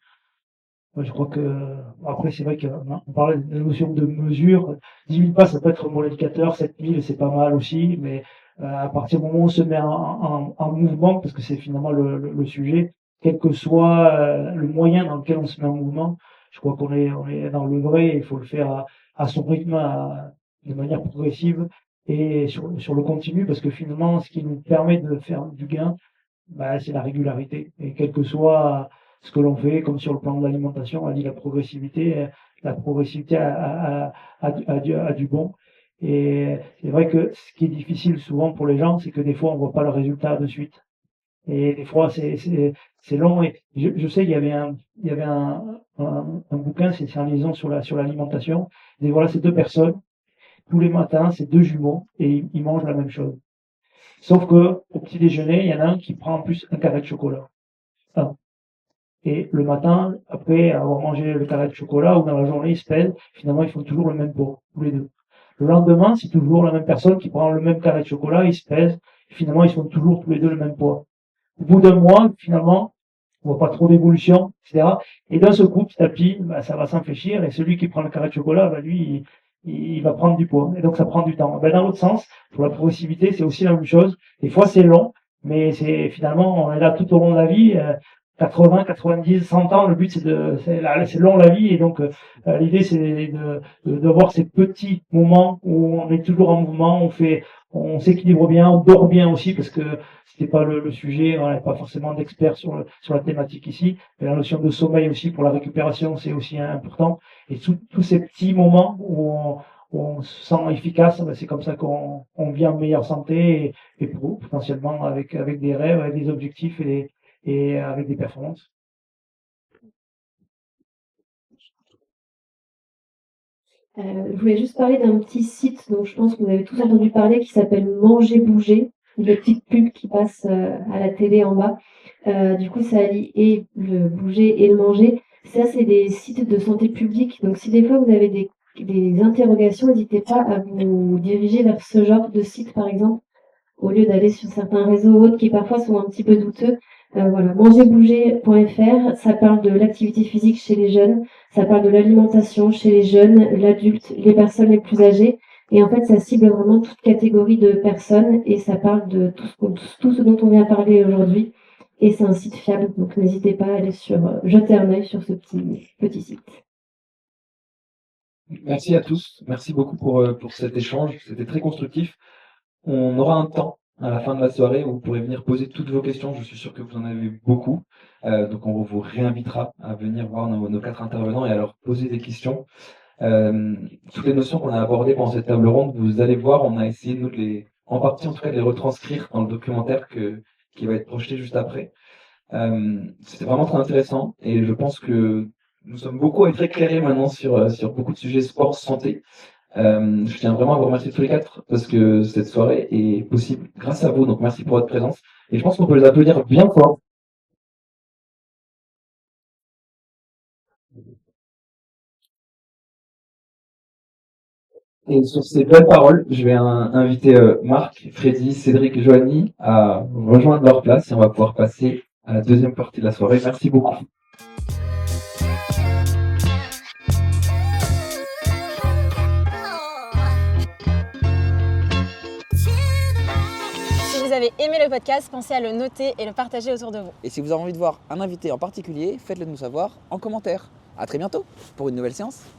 Moi, je crois que, après, c'est vrai qu'on parlait de la notion de mesure. 10 000 pas, ça peut être un bon indicateur. 7 000, c'est pas mal aussi. Mais à partir du moment où on se met en mouvement, parce que c'est finalement le sujet, quel que soit le moyen dans lequel on se met en mouvement, je crois on est dans le vrai. Il faut le faire à son rythme, de manière progressive et sur le continu, parce que finalement, ce qui nous permet de faire du gain, bah, c'est la régularité. Et quel que soit ce que l'on fait, comme sur le plan de l'alimentation, on a dit la progressivité a du bon. Et c'est vrai que ce qui est difficile souvent pour les gens, c'est que des fois, on voit pas le résultat de suite. Et des fois, c'est long. Et je sais, il y avait un bouquin, c'est en liaison sur l'alimentation. Et voilà, ces deux personnes, tous les matins, c'est deux jumeaux, et ils mangent la même chose. Sauf que, au petit déjeuner, il y en a un qui prend en plus un carré de chocolat. Un. Et le matin, après avoir mangé le carré de chocolat, ou dans la journée, ils se pèsent, finalement, ils font toujours le même pot, tous les deux. Le lendemain, c'est toujours la même personne qui prend le même carré de chocolat, ils se pèsent, et finalement, ils sont toujours tous les deux le même poids. Au bout d'un mois, finalement, on voit pas trop d'évolution, etc. Et d'un seul coup, petit à petit, bah, ça va s'enfléchir, et celui qui prend le carré de chocolat, bah, lui, il va prendre du poids. Et donc, ça prend du temps. Ben, dans l'autre sens, pour la progressivité, c'est aussi la même chose. Des fois, c'est long, mais c'est finalement, on est là tout au long de la vie, 80, 90, 100 ans. Le but, c'est long la vie, et donc l'idée, c'est d'avoir ces petits moments où on est toujours en mouvement, on s'équilibre bien, on dort bien aussi, parce que c'était pas le sujet, on n'est pas forcément d'experts sur la thématique ici, mais la notion de sommeil aussi pour la récupération, c'est aussi important. Et tous ces petits moments où on se sent efficace, ben, c'est comme ça qu'on vit en meilleure santé et potentiellement avec des rêves, avec des objectifs et avec des performances. Je voulais juste parler d'un petit site dont je pense que vous avez tous entendu parler qui s'appelle Manger Bouger. Une petite pub qui passe à la télé en bas. Du coup, ça allie et le bouger et le manger. Ça, c'est des sites de santé publique. Donc, si des fois vous avez des interrogations, n'hésitez pas à vous diriger vers ce genre de site, par exemple, au lieu d'aller sur certains réseaux ou autres qui parfois sont un petit peu douteux. Voilà, mangerbouger.fr, ça parle de l'activité physique chez les jeunes, ça parle de l'alimentation chez les jeunes, l'adulte, les personnes les plus âgées. Et en fait, ça cible vraiment toute catégorie de personnes et ça parle de tout ce dont on vient parler aujourd'hui. Et c'est un site fiable, donc n'hésitez pas à aller jeter un œil sur ce petit site. Merci à tous. Merci beaucoup pour cet échange. C'était très constructif. On aura un temps à la fin de la soirée où vous pourrez venir poser toutes vos questions. Je suis sûr que vous en avez beaucoup. Donc on vous réinvitera à venir voir nos 4 intervenants et à leur poser des questions. Toutes les notions qu'on a abordées pendant cette table ronde, vous allez voir, on a essayé nous en partie en tout cas de les retranscrire dans le documentaire qui va être projeté juste après. C'était vraiment très intéressant et je pense que nous sommes beaucoup à être éclairés maintenant sur beaucoup de sujets sport, santé. Je tiens vraiment à vous remercier tous les 4 parce que cette soirée est possible grâce à vous, donc merci pour votre présence. Et je pense qu'on peut les applaudir bien fort. Et sur ces belles paroles, je vais inviter Marc, Freddy, Cédric, Joanie à rejoindre leur place et on va pouvoir passer à la deuxième partie de la soirée. Merci beaucoup. Si vous avez aimé le podcast, pensez à le noter et le partager autour de vous. Et si vous avez envie de voir un invité en particulier, faites-le nous savoir en commentaire. À très bientôt pour une nouvelle séance.